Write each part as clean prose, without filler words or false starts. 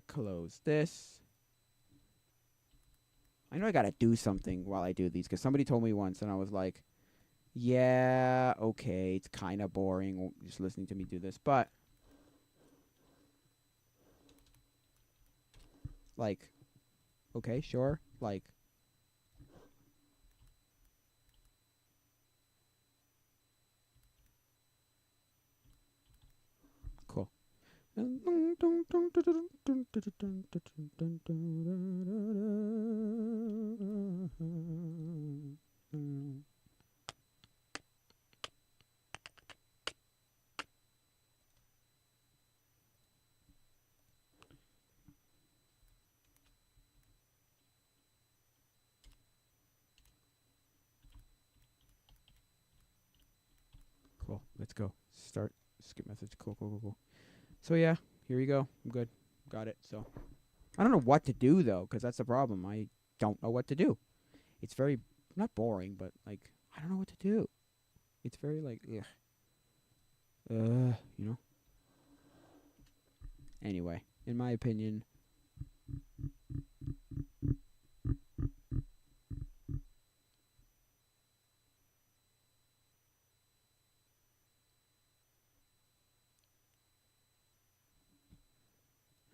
Close this. I know I gotta do something while I do these, because somebody told me once, and I was like, yeah, okay, it's kind of boring just listening to me do this, but like, okay, sure, like, cool. Cool. Let's go. Start. Skip message. Cool, cool, cool, cool. So yeah, here you go. I'm good. Got it. So I don't know what to do though, because that's the problem. I don't know what to do. It's very not boring, but like I don't know what to do. It's very like you know. Anyway, in my opinion,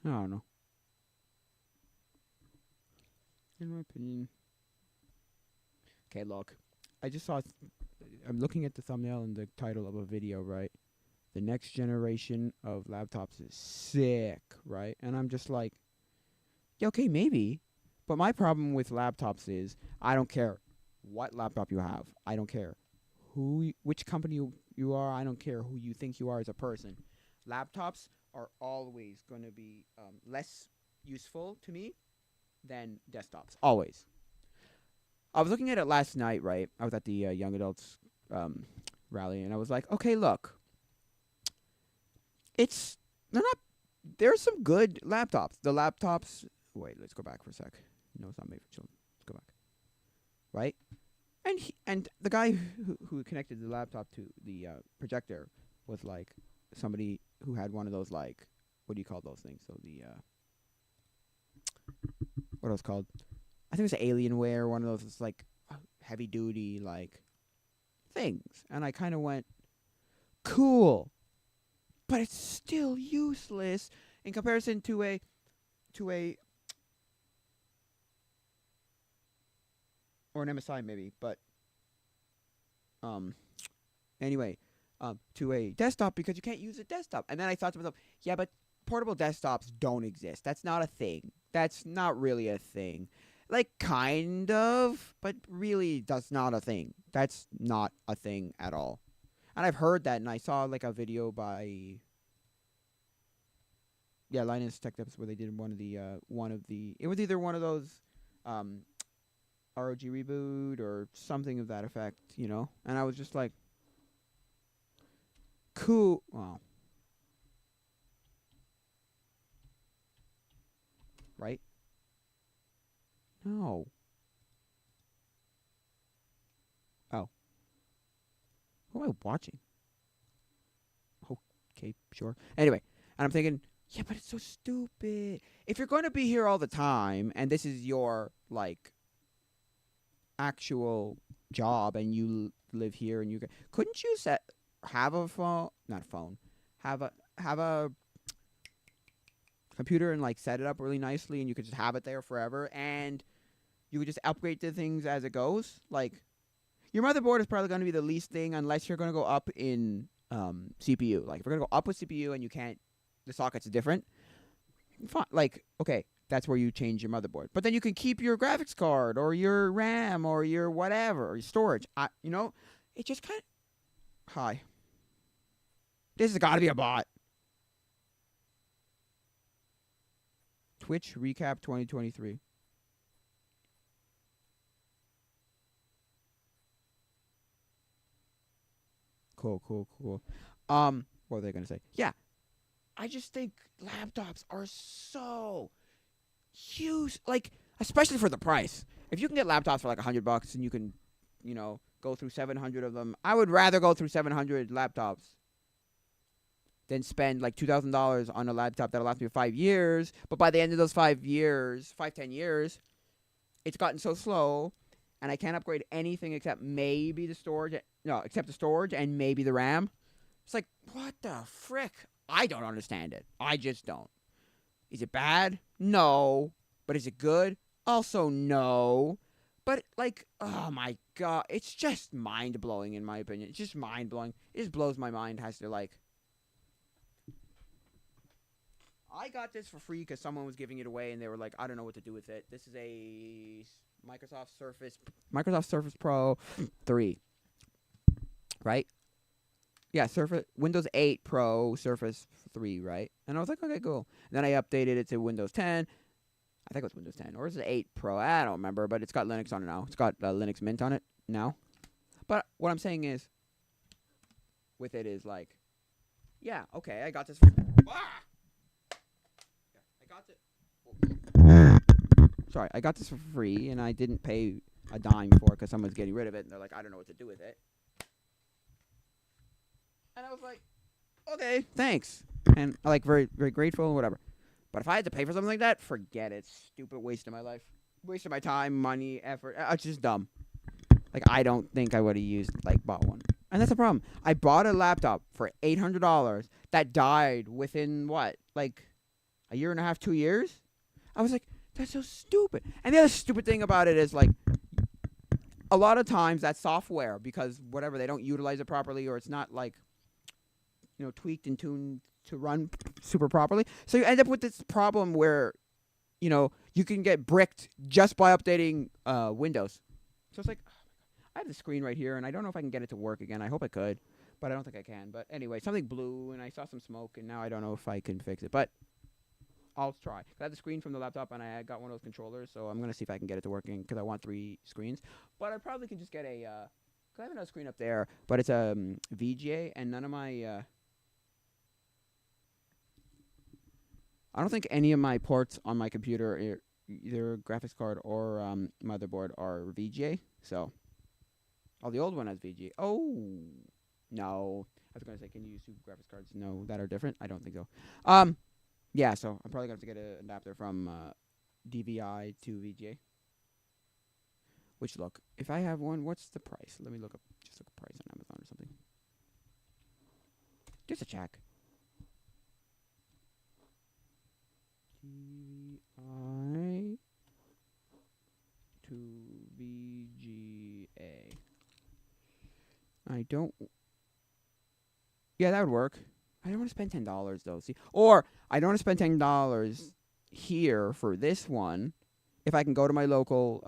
I don't know. In my opinion, okay. Look, I just saw. I'm looking at the thumbnail and the title of a video, right? The next generation of laptops is sick, right? And I'm just like, yeah, okay, maybe. But my problem with laptops is I don't care what laptop you have. I don't care which company you are. I don't care who you think you are as a person. Laptops are always going to be less useful to me than desktops. Always. I was looking at it last night, right? I was at the young adults rally, and I was like, okay, look. They're not. There's some good laptops. The laptops. Wait, let's go back for a sec. No, it's not made for children. Let's go back. Right, and the guy who connected the laptop to the projector was like somebody who had one of those, like, what do you call those things? So the what it was called? I think it was Alienware. One of those, it's like heavy duty like things, and I kind of went, cool. But it's still useless in comparison to a or an MSI maybe, but anyway, to a desktop, because you can't use a desktop. And then I thought to myself, yeah, but portable desktops don't exist. That's not a thing. That's not really a thing. Like, kind of, but really that's not a thing. That's not a thing at all. And I've heard that, and I saw like a video by Linus Tech Tips, where they did one of the it was either one of those ROG reboot or something of that effect, you know? And I was just like, cool. Well, right? No. Oh. Who am I watching? Okay, sure. Anyway, and I'm thinking, yeah, but it's so stupid. If you're going to be here all the time, and this is your, like, actual job, and you live here, and couldn't you have a phone, not a phone, have a computer and, like, set it up really nicely, and you could just have it there forever, and you could just upgrade the things as it goes? Like, your motherboard is probably going to be the least thing, unless you're going to go up in CPU. Like, if you're going to go up with CPU and you can't, the sockets are different, fine. Like, okay, that's where you change your motherboard. But then you can keep your graphics card or your RAM or your whatever, or your storage. It just kind of... Hi. This has got to be a bot. Twitch Recap 2023. Cool. What were they going to say? Yeah. I just think laptops are so huge, like, especially for the price. If you can get laptops for like $100 and you can, go through 700 of them, I would rather go through 700 laptops than spend like $2,000 on a laptop that'll last me 5 years. But by the end of those 5 years, 10 years, it's gotten so slow, and I can't upgrade anything except maybe the storage. No, except the storage and maybe the RAM. It's like, what the frick? I don't understand it. I just don't. Is it bad? No. But is it good? Also, no. But, like, oh my god. It's just mind-blowing, in my opinion. It's just mind-blowing. It just blows my mind. Has to, like... I got this for free because someone was giving it away, and they were like, I don't know what to do with it. This is a Microsoft Surface Pro 3. Right? Yeah, Windows 8 Pro Surface 3, right? And I was like, okay, cool. And then I updated it to Windows 10. I think it was Windows 10. Or is it 8 Pro? I don't remember, but it's got Linux on it now. It's got Linux Mint on it now. But what I'm saying is, with it is like, yeah, okay, I got this. Sorry, I got this for free, and I didn't pay a dime for it because someone's getting rid of it, and they're like, I don't know what to do with it. And I was like, okay, thanks. And I like very, very grateful and whatever. But if I had to pay for something like that, forget it. Stupid waste of my life. Waste of my time, money, effort. It's just dumb. Like, I don't think I would have bought one. And that's the problem. I bought a laptop for $800 that died within, what, like a year and a half, 2 years? I was like, that's so stupid. And the other stupid thing about it is, like, a lot of times that software, because whatever, they don't utilize it properly, or it's not, like, tweaked and tuned to run super properly. So you end up with this problem where, you can get bricked just by updating Windows. So it's like, I have the screen right here, and I don't know if I can get it to work again. I hope I could, but I don't think I can. But anyway, something blew, and I saw some smoke, and now I don't know if I can fix it. But I'll try. I have the screen from the laptop, and I got one of those controllers, so I'm going to see if I can get it to working, because I want 3 screens. But I probably can just get a, because I have another screen up there, but it's a VGA, and none of my, I don't think any of my ports on my computer, either graphics card or motherboard, are VGA. So, the old one has VGA. Oh, no. I was going to say, can you use 2 graphics cards? No, that are different? I don't think so. Yeah, so I'm probably going to have to get an adapter from DVI to VGA. Which, look, if I have one, what's the price? Let me look up price on Amazon or something. Just a check. DVI to VGA. I don't... Yeah, that would work. I don't want to spend $10 though. See, or I don't want to spend $10 here for this one. If I can go to my local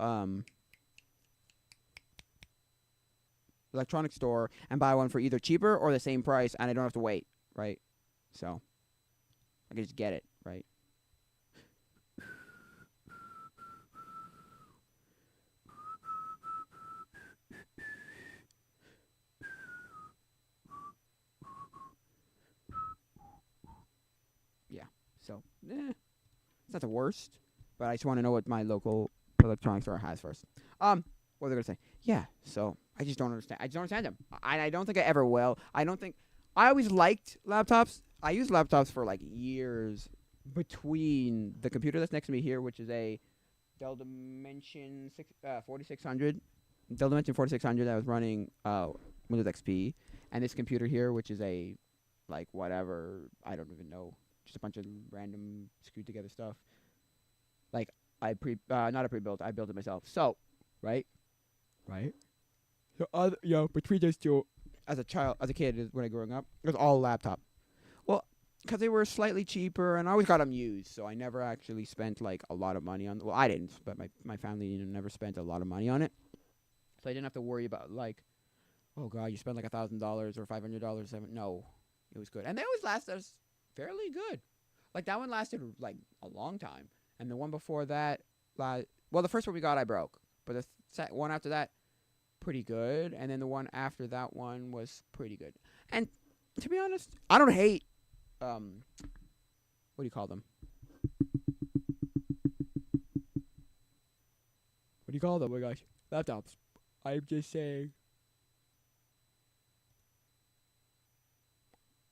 electronics store and buy one for either cheaper or the same price, and I don't have to wait, right? So I can just get it, right? So, it's not the worst, but I just want to know what my local electronics store has first. What was I going to say? Yeah, so I just don't understand. I just don't understand them. I don't think I ever will. I always liked laptops. I used laptops for, like, years between the computer that's next to me here, which is a Dell Dimension 4600. Dell Dimension 4600 that was running Windows XP. And this computer here, which is a, like, whatever, I don't even know. Just a bunch of random screwed together stuff. Like, not a pre-built, I built it myself. So, right? So, between those two, as a kid, when I growing up, it was all laptop. Well, because they were slightly cheaper, and I always got them used, so I never actually spent, like, a lot of money on, well, I didn't, but my family never spent a lot of money on it. So I didn't have to worry about, like, oh, God, you spent, like, $1,000 or $500. No, it was good. And they always last us fairly good. Like, that one lasted, like, a long time. And the one before that, well, the first one we got, I broke. But the one after that, pretty good. And then the one after that one was pretty good. And to be honest, I don't hate, what do you call them? What do you call them, my gosh? Laptops. I'm just saying.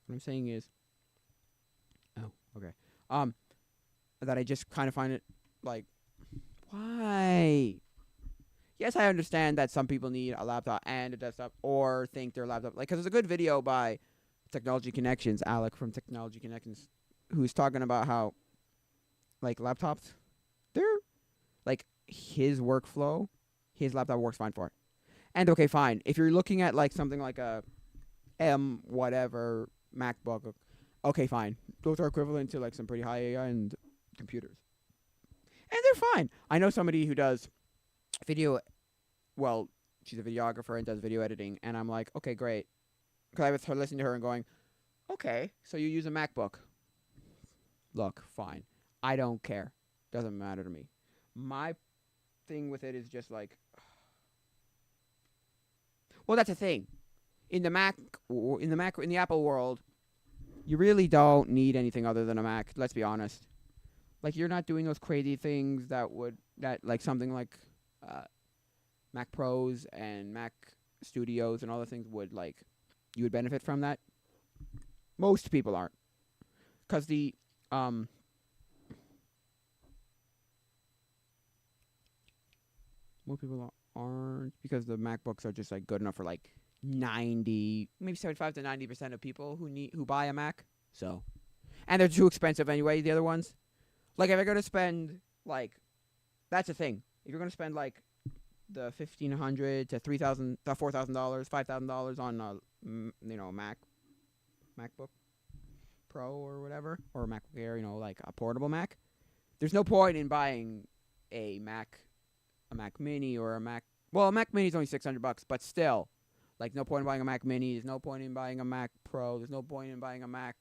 What I'm saying is, Okay. Um, that I just kind of find it like, why? Yes, I understand that some people need a laptop and a desktop, or think their laptop like, because there's a good video by Technology Connections, Alec from Technology Connections, who's talking about how like laptops, they're like his workflow, his laptop works fine for it. And okay, fine. If you're looking at like something like a M whatever MacBook, okay, fine. Those are equivalent to like some pretty high end computers, and they're fine. I know somebody who does video. Well, she's a videographer and does video editing, and I'm like, okay, great. Because I was listening to her and going, okay, so you use a MacBook. Look, fine. I don't care. Doesn't matter to me. My thing with it is just like, well, that's the thing. In the in the Apple world, you really don't need anything other than a Mac. Let's be honest. Like, you're not doing those crazy things that like something like Mac Pros and Mac Studios and all the things would like. You would benefit from that. Most people aren't, because the most people aren't, because the MacBooks are just like good enough for like 90, maybe 75 to 90% of people who buy a Mac. So, and they're too expensive anyway. The other ones, like if you're gonna spend like, that's the thing. If you're gonna spend like the $1,500 to $3,000, $4,000, $5,000 on a MacBook Pro or whatever, or a MacBook Air, like a portable Mac, there's no point in buying a Mac Mini or a Mac. Well, a Mac Mini is only $600, but still, like, no point in buying a Mac Mini. There's no point in buying a Mac Pro. There's no point in buying a Mac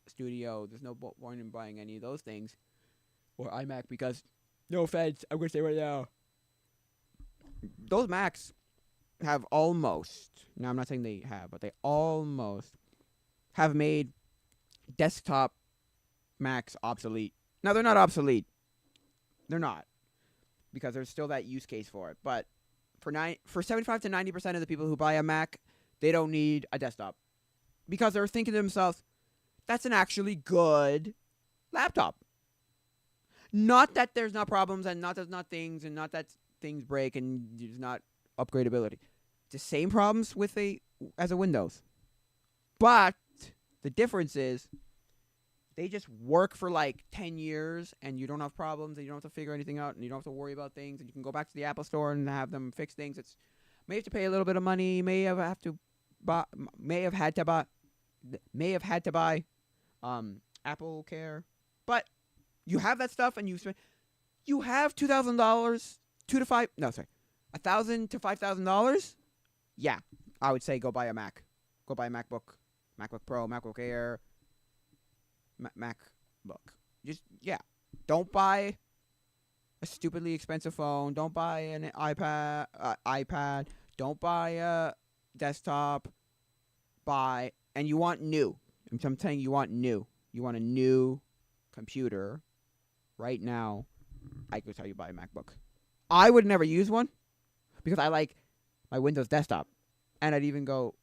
Studio. There's no point in buying any of those things, or iMac, because, no offense, I'm gonna say right now, those Macs have almost. Now, I'm not saying they have, but they almost have made desktop Macs obsolete. Now, they're not obsolete. They're not, because there's still that use case for it. But for 75 to 90% of the people who buy a Mac, they don't need a desktop, because they're thinking to themselves, that's an actually good laptop. Not that there's not problems, and not there's not things, and not that things break and there's not upgradability. The same problems as a Windows. But the difference is they just work for like 10 years, and you don't have problems, and you don't have to figure anything out, and you don't have to worry about things, and you can go back to the Apple Store and have them fix things. It's may have to pay a little bit of money, may have had to buy Apple Care, but you have that stuff, and you have $2,000, $1,000 to $5,000. Yeah, I would say go buy a Mac, go buy a MacBook Pro, MacBook Air, MacBook. Don't buy a stupidly expensive phone. Don't buy an iPad. Don't buy a desktop. And you want new. I'm saying you want new. You want a new computer right now. I could tell you buy a MacBook. I would never use one, because I like my Windows desktop, and I'd even go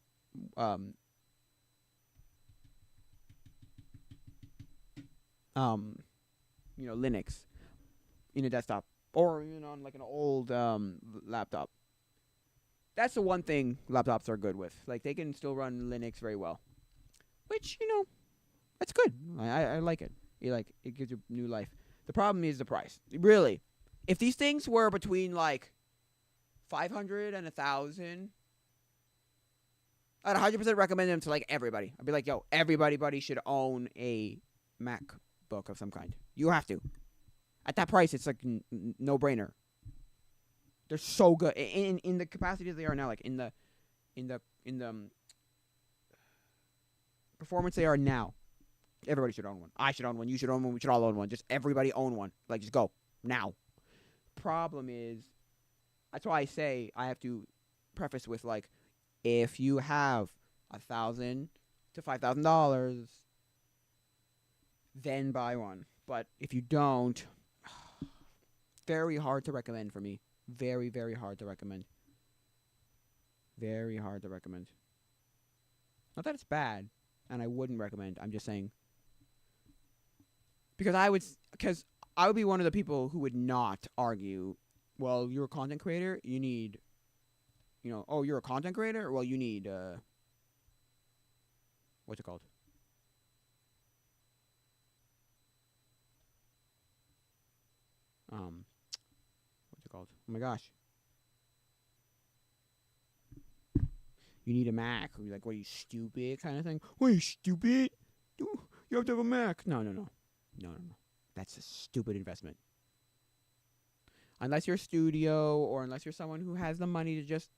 Linux in a desktop, or even on like an old laptop. That's the one thing laptops are good with. Like, they can still run Linux very well, which, that's good. I like it. It gives you new life. The problem is the price. Really, if these things were between like 500 and 1,000, I'd 100% recommend them to like everybody. I'd be like, yo, everybody should own a MacBook of some kind. You have to. At that price, it's like no brainer. They're so good in the capacity they are now. Like in the performance they are now. Everybody should own one. I should own one. You should own one. We should all own one. Just everybody own one. Like, just go now. Problem is, that's why I say I have to preface with like, if you have $1,000 to $5,000, then buy one. But if you don't, very hard to recommend for me. Very, very hard to recommend. Very hard to recommend. Not that it's bad, and I wouldn't recommend. I'm just saying, because I would be one of the people who would not argue. Well, you're a content creator. You need, oh, you're a content creator. Well, you need what's it called? What's it called? Oh my gosh. You need a Mac. Like, what are you, stupid? Kind of thing. What are you, stupid? You have to have a Mac. No. That's a stupid investment. Unless you're a studio, or unless you're someone who has the money to just,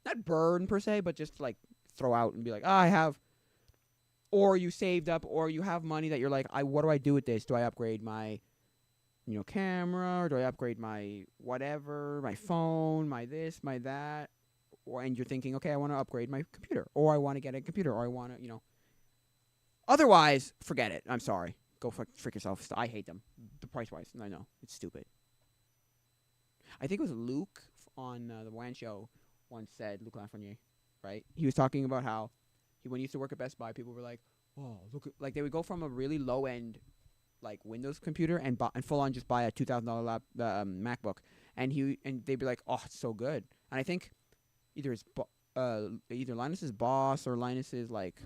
not burn per se, but just like throw out and be like, I have, or you saved up, or you have money that you're like, what do I do with this? Do I upgrade my, camera, or do I upgrade my whatever, my phone, my this, my that? And you're thinking, okay, I want to upgrade my computer, or I want to get a computer, or I want to, Otherwise, forget it. I'm sorry. Go frick yourself. I hate them. The price-wise. I know. It's stupid. I think it was Luke on the WAN show once said, Luke Lafreniere, right? He was talking about how when he used to work at Best Buy, people were like, oh, look at, like, they would go from a really low-end, like, Windows computer and full-on just buy a $2,000 MacBook. And they'd be like, oh, it's so good. And I think either Linus's boss or Linus's, like,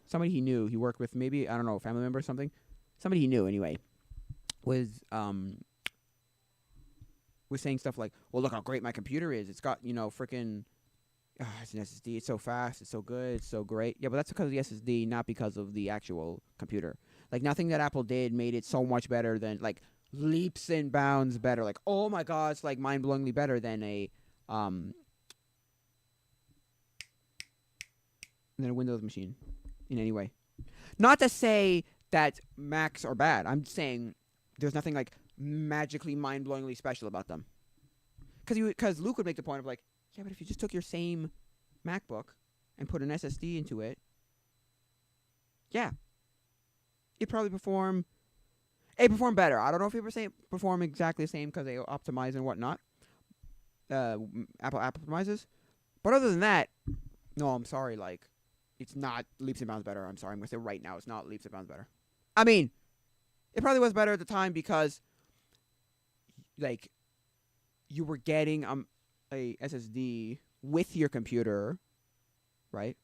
somebody he knew, he worked with, maybe, I don't know, a family member or something. Somebody he knew, anyway, was saying stuff like, well, look how great my computer is. It's got, freaking, it's an SSD. It's so fast. It's so good. It's so great. Yeah, but that's because of the SSD, not because of the actual computer. Like, nothing that Apple did made it so much better than, like, leaps and bounds better. Like, oh my God, it's like mind-blowingly better than a Windows machine in any way. Not to say that Macs are bad. I'm saying there's nothing like magically mind-blowingly special about them. Because Luke would make the point of like, yeah, but if you just took your same MacBook and put an SSD into it, yeah, it'd probably perform better. I don't know if it would perform exactly the same because they optimize and whatnot. Apple optimizes. But other than that, no, I'm sorry, like, it's not leaps and bounds better. I'm sorry, I'm going to say right now, it's not leaps and bounds better. I mean, it probably was better at the time because, like, you were getting a SSD with your computer, right?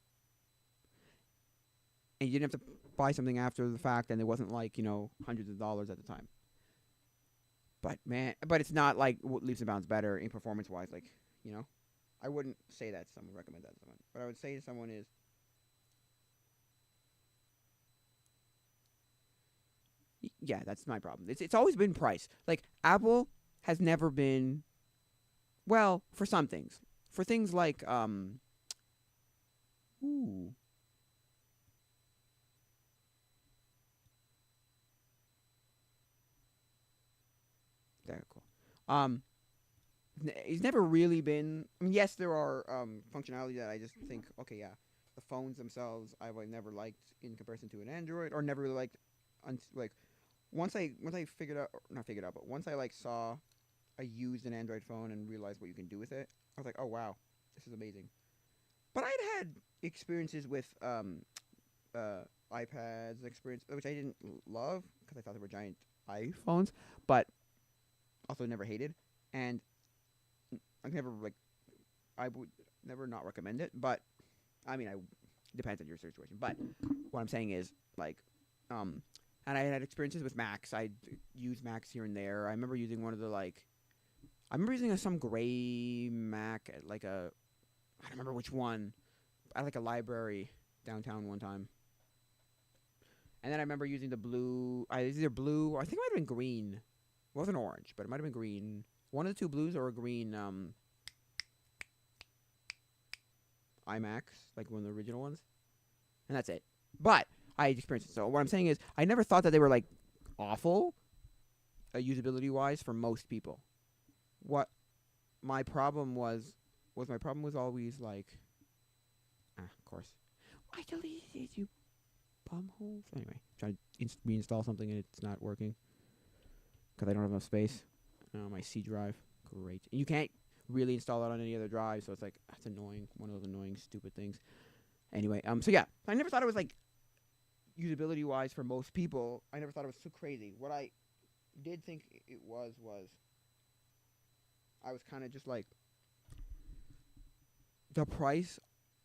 And you didn't have to buy something after the fact, and it wasn't like, hundreds of dollars at the time. But, man, it's not like leaps and bounds better in performance-wise. Like, I wouldn't say that to someone, recommend that to someone. What I would say to someone is, yeah, that's my problem. It's always been price. Like, Apple has never been, well, for some things. For things like, There, cool. It's never really been, I mean, yes, there are functionality that I just think, okay, yeah, the phones themselves I've never liked in comparison to an Android, or never really liked, like, once I figured out, not figured out, but once I like saw, I used an Android phone and realized what you can do with it, I was like, oh wow, this is amazing. But I'd had experiences with iPads, which I didn't love because I thought they were giant iPhones, but also never hated, and I would never not recommend it, but I mean, depends on your situation. But what I'm saying is, like, and I had experiences with Macs. I used Macs here and there. I remember using some gray Mac at like I don't remember which one, at like a library downtown one time. And then I remember using the blue. It's either blue or I think it might have been green. It wasn't orange, but it might have been green. One of the two blues or a green iMacs, like one of the original ones. And that's it. But I had experiences. So what I'm saying is I never thought that they were like awful usability wise for most people. What my problem was always like, of course, I deleted you bumholes. Anyway, trying to reinstall something and it's not working because I don't have enough space. My C drive, great. And you can't really install it on any other drive, so it's like, that's annoying. One of those annoying, stupid things. Anyway, so yeah, I never thought it was like usability wise for most people, I never thought it was so crazy. What I did think it was I was kind of just like the price.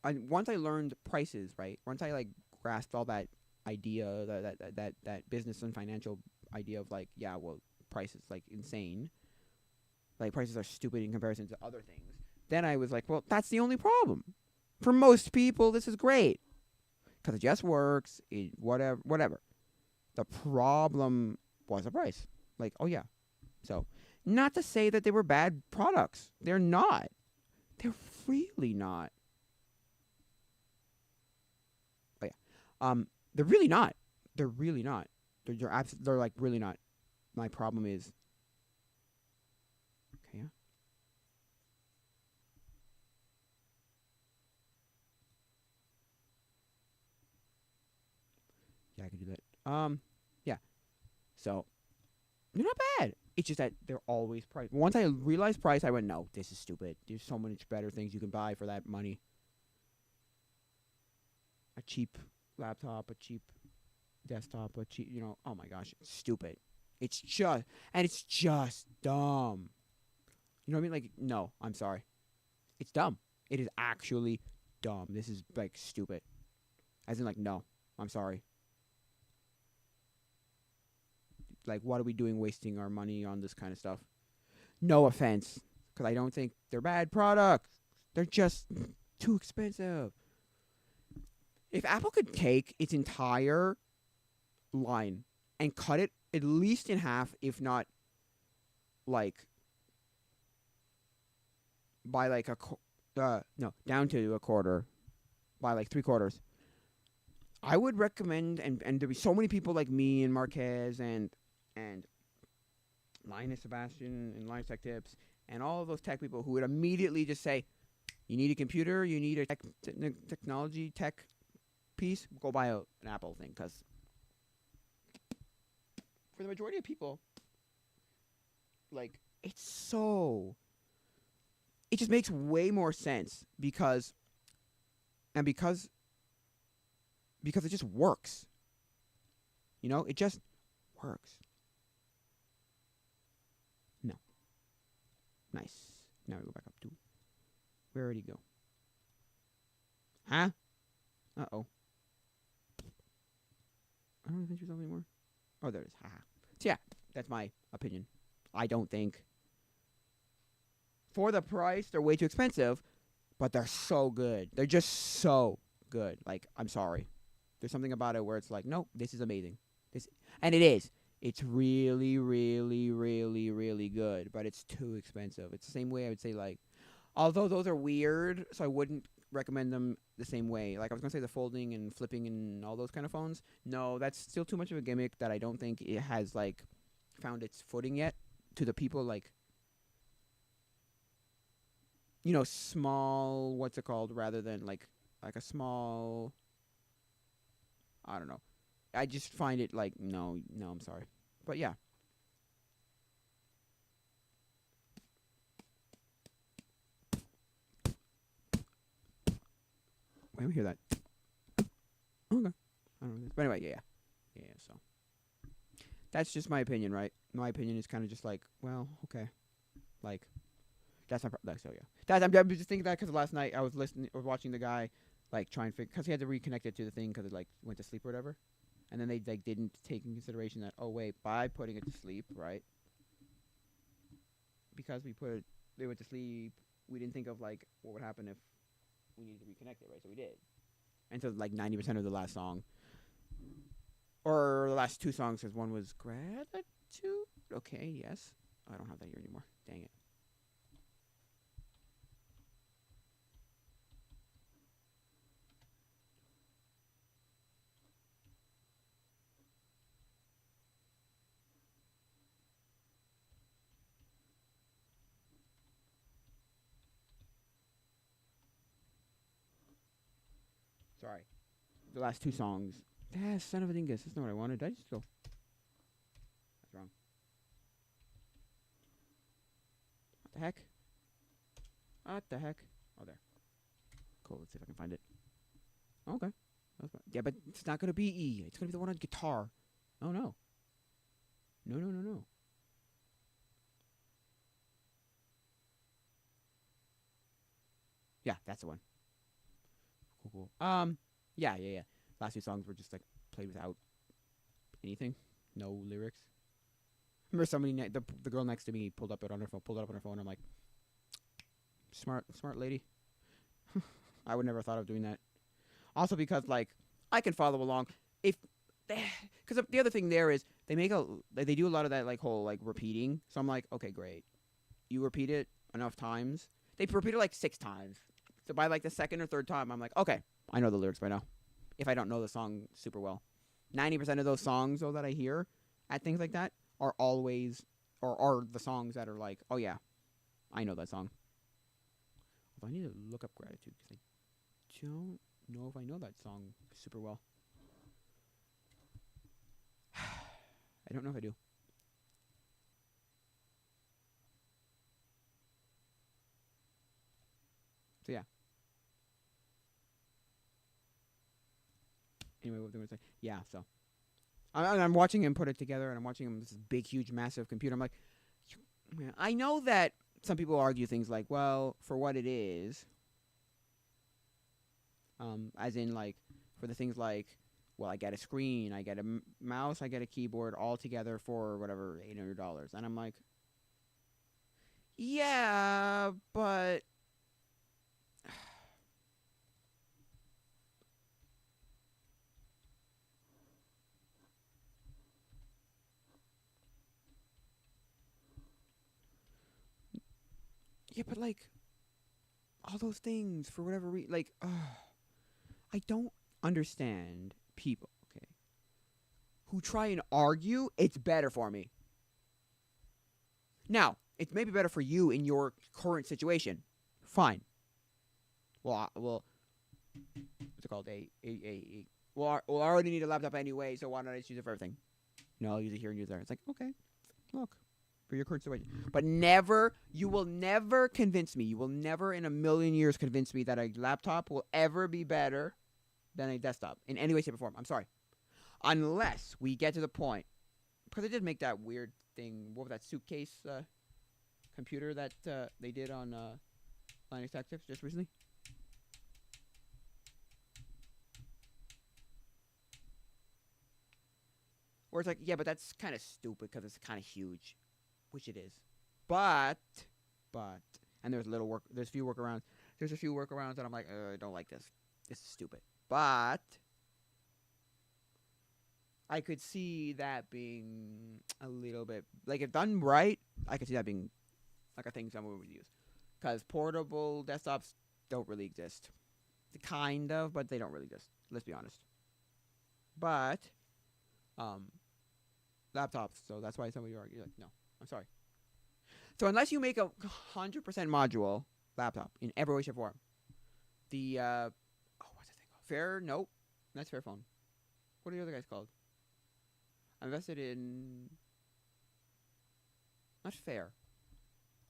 Once I learned prices, right? Once I like grasped all that idea, that business and financial idea of like, yeah, well, prices like insane. Like prices are stupid in comparison to other things. Then I was like, well, that's the only problem. For most people, this is great because it just works. Whatever. The problem was the price. Like, oh yeah. So, not to say that they were bad products. They're not. They're really not. Oh yeah. They're really not. They're really not. They're like really not. My problem is. Okay, yeah. Yeah, I can do that. Yeah. So, they're not bad. It's just that they're always priced. Once I realized price, I went, no, this is stupid. There's so much better things you can buy for that money. A cheap laptop, a cheap desktop, a cheap, oh my gosh, it's stupid. It's just dumb. You know what I mean? Like, no, I'm sorry. It's dumb. It is actually dumb. This is, like, stupid. As in, like, no, I'm sorry. Like, what are we doing wasting our money on this kind of stuff? No offense, because I don't think they're bad products. They're just too expensive. If Apple could take its entire line and cut it at least in half, if not, like, by, like, down to a quarter, by, like, 3/4, I would recommend, and there'd be so many people like me and Marquez and Linus Sebastian and Linus Tech Tips and all of those tech people who would immediately just say, you need a computer, you need a technology tech piece, go buy an Apple thing. Because for the majority of people, like, it just makes way more sense because it just works. It just works. No. Nice. Now we go back up to where did he go? Huh? Uh-oh. I don't think there's something anymore. Oh, there it is. Haha. So yeah, that's my opinion. I don't think for the price they're way too expensive, but they're so good. They're just so good. Like, I'm sorry. There's something about it where it's like, nope, this is amazing. And it is. It's really, really, really, really good, but it's too expensive. It's the same way I would say, like, although those are weird, so I wouldn't recommend them the same way. Like, I was going to say the folding and flipping and all those kind of phones. No, that's still too much of a gimmick that I don't think it has, like, found its footing yet to the people, like, small, what's it called, rather than, like a small, I don't know. I just find it like, no, I'm sorry. But yeah. Wait, we hear that. Okay. I don't know. But anyway, yeah. Yeah, so. That's just my opinion, right? My opinion is kind of just like, well, okay. Like, that's my so yeah. I'm just thinking that because last night I was watching the guy, like, try and figure, because he had to reconnect it to the thing because it, like, went to sleep or whatever. And then they, like, didn't take in consideration that, oh, wait, by putting it to sleep, right? Because they went to sleep, we didn't think of, like, what would happen if we needed to reconnect it, right? So we did. And so, like, 90% of the last song, or the last two songs, because one was Gratitude. Okay, yes. I don't have that here anymore. Dang it. Sorry. The last two songs. Son of a dingus. That's not what I wanted. Did I just go? That's wrong. What the heck? What the heck? Oh, there. Cool. Let's see if I can find it. Okay. Yeah, but it's not gonna be E. It's gonna be the one on guitar. Oh no. No, no, no, no. Yeah, that's the one. Cool, cool. Yeah, yeah, yeah. Last two songs were just like played without anything, no lyrics. Remember somebody, the girl next to me pulled up it on her phone. Pulled it up on her phone. I'm like, smart, smart lady. I would never have thought of doing that. Also because like I can follow along if, because the other thing there is they do a lot of that like whole like repeating. So I'm like, okay, great. You repeat it enough times. They repeat it like 6 times. So by like the second or third time, I'm like, okay, I know the lyrics by now. If I don't know the song super well, 90% of those songs though that I hear at things like that are always or are the songs that are like, oh yeah, I know that song. Although I need to look up Gratitude because I don't know if I know that song super well. I don't know if I do. So yeah. Anyway, what was I going to say? Yeah, so. I'm watching him put it together, and I'm watching him this big, huge, massive computer. I'm like, man, I know that some people argue things like, well, for what it is, as in like for the things like, well, I get a screen, I get a mouse, I get a keyboard, all together for whatever $800, and I'm like, yeah, but yeah, but like all those things for whatever reason, like, I don't understand people, okay, who try and argue it's better for me. Now, it's maybe better for you in your current situation. Fine. Well, what's it called? Well, I already need a laptop anyway, so why not I just use it for everything? No, I'll use it here and use it there. It's like, okay, look, for your current situation. But you will never convince me, you will never in a million years convince me that a laptop will ever be better than a desktop in any way, shape, or form. I'm sorry. Unless we get to the point, because they did make that weird thing, what was that suitcase computer that they did on Linux Tech Tips just recently? Where it's like, yeah, but that's kind of stupid because it's kind of huge, which it is. But, and there's there's a few workarounds. There's a few workarounds that I'm like, I don't like this. This is stupid. But I could see that being a little bit, like if done right, I could see that being like a thing someone would use. Because portable desktops don't really exist. Kind of, but they don't really exist. Let's be honest. But, laptops, so that's why some of you are like, no, I'm sorry. So unless you make a 100% module laptop in every way, shape, or form, the, what's that thing called? Nope, that's Fairphone. What are the other guys called? I invested in, not Fair.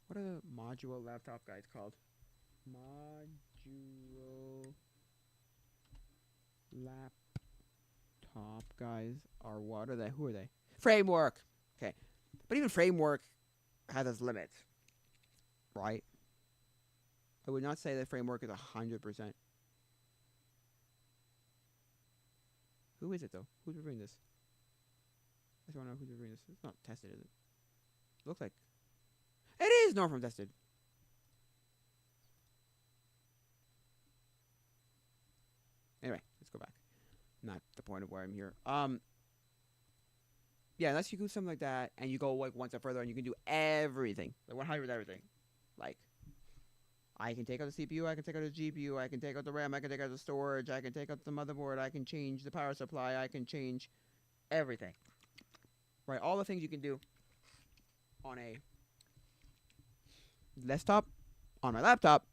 What are the modular laptop guys called? Modular laptop guys are what are they? Who are they? Framework. Okay. But even Framework has its limits. Right? I would not say that Framework is 100%. Who is it though? Who's reviewing this? I just want to know who's reviewing this. It's not tested, is it? Looks like it is Norm from Tested. Anyway, let's go back. Not the point of why I'm here. Yeah, unless you do something like that and you go like one step further and you can do everything, like 100 everything. Like, I can take out the CPU, I can take out the GPU, I can take out the RAM, I can take out the storage, I can take out the motherboard, I can change the power supply, I can change everything. Right, all the things you can do on a desktop, on my laptop,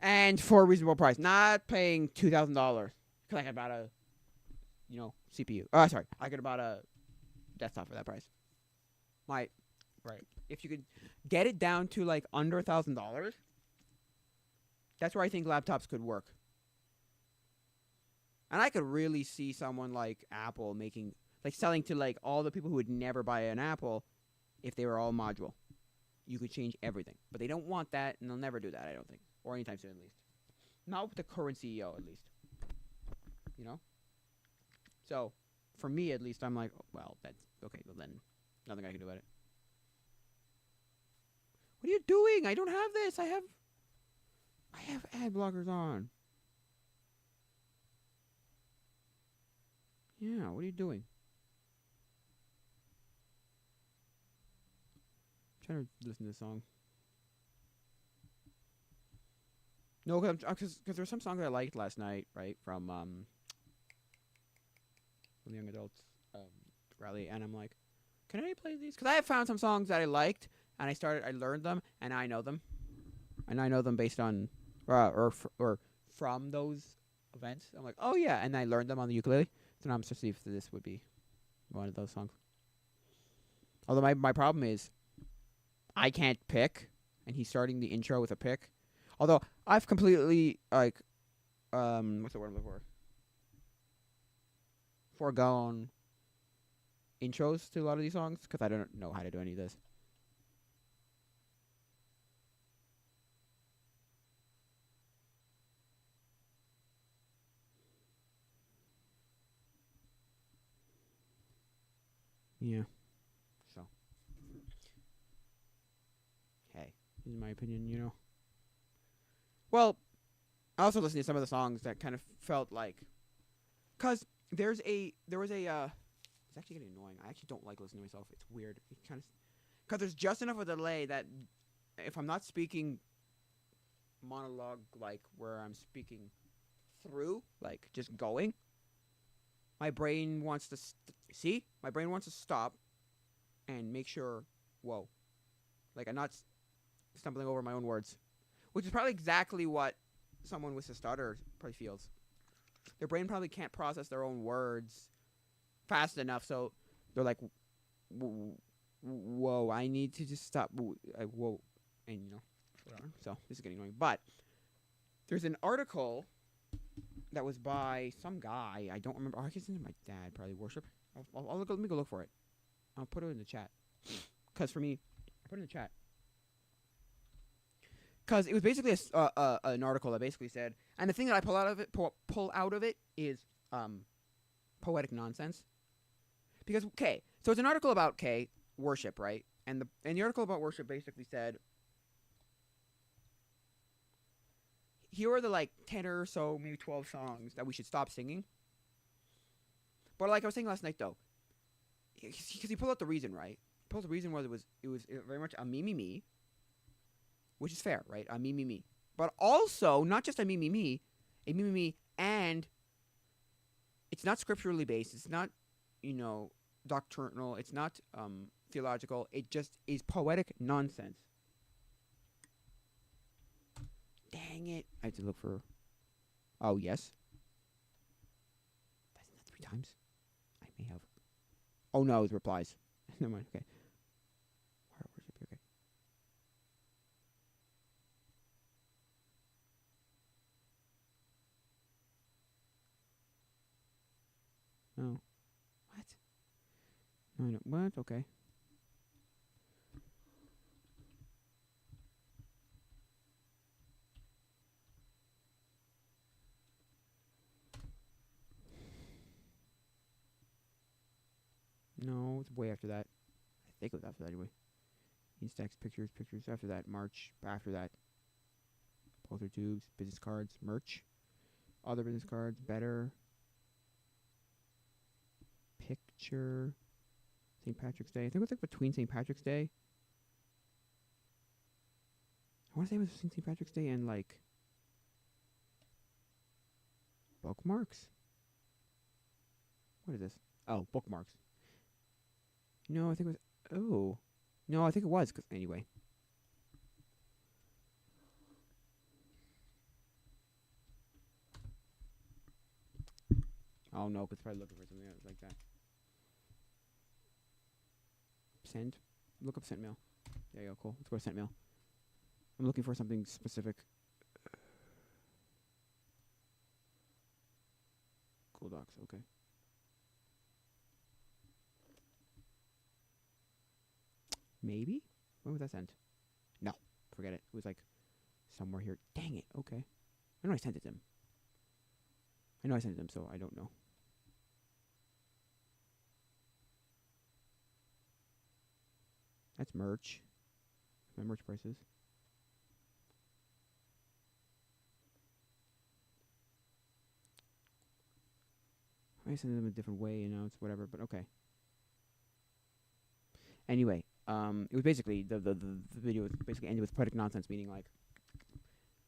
and for a reasonable price. Not paying $2,000 because I could buy a, CPU. Oh, sorry, I could have bought a desktop for that price. Right. If you could get it down to like under $1,000, that's where I think laptops could work. And I could really see someone like Apple making, like selling to like all the people who would never buy an Apple if they were all module. You could change everything. But they don't want that, and they'll never do that, I don't think. Or anytime soon, at least. Not with the current CEO, at least. You know? So, for me, at least, I'm like, oh, well, that's okay. Well, then, nothing I can do about it. What are you doing? I don't have this. I have ad blockers on. Yeah, what are you doing? I'm trying to listen to the song. No, because there were some songs I liked last night, right, from the Young Adults rally, and I'm like, can I play these? Because I have found some songs that I liked, and I learned them, and I know them, based on or from those events. I'm like, oh yeah, and I learned them on the ukulele. So now I'm supposed to see if this would be one of those songs. Although my problem is, I can't pick, and he's starting the intro with a pick. Although I've completely like, what's the word I'm looking for? Foregone intros to a lot of these songs because I don't know how to do any of this. Yeah. So, hey, in my opinion, you know. Well, I also listened to some of the songs that kind of felt like, cause there was a. It's actually getting annoying. I actually don't like listening to myself. It's weird. It kind of, cause there's just enough of a delay that if I'm not speaking monologue like where I'm speaking through, like just going, my brain wants to see. My brain wants to stop and make sure. Whoa, like I'm not stumbling over my own words, which is probably exactly what someone with a stutter probably feels. Their brain probably can't process their own words fast enough, so they're like, "Whoa, I need to just stop." Whoa, and you know, whatever. So this is getting annoying. But there's an article that was by some guy. I don't remember. Oh, I guess it's my dad, probably worship. I'll look. Let me go look for it. I'll put it in the chat. Cause for me, I put it in the chat. Because it was basically an article that basically said, and the thing that I pull out of it is poetic nonsense. Because so it's an article about worship, right? And the article about worship basically said, here are the like 10 or so, maybe 12 songs that we should stop singing. But like I was saying last night, though, because he pulled out the reason, right? He pulled the reason was it was very much a me. Which is fair, right? A me. But also, not just a me, and it's not scripturally based. It's not, doctrinal. It's not theological. It just is poetic nonsense. Dang it. I have to look for... Oh, yes. That's not 3 times. I may have... Oh, no, it replies. Never mind, okay. Okay. Oh. What? No. What? Okay. No, it's way after that. I think it was after that anyway. Instax, pictures after that. March, after that. Poster tubes, business cards, merch. Other business cards, better. Picture. St. Patrick's Day. I think it was like between St. Patrick's Day. I want to say it was St. Patrick's Day and like bookmarks. What is this? Oh, bookmarks. No, I think it was. Oh, no, I think it was. Cause anyway. Oh no, cause probably looking for something like that. Send. Look up sent mail. There you go. Cool. Let's go to sent mail. I'm looking for something specific. Google Docs. Okay. Maybe. When was that sent? No, forget it. It was like somewhere here. Dang it. Okay. I know I sent it to him. So I don't know. That's merch. My merch prices. I sent them a different way, it's whatever, but okay. Anyway, it was basically the video was basically ended with poetic nonsense, meaning like,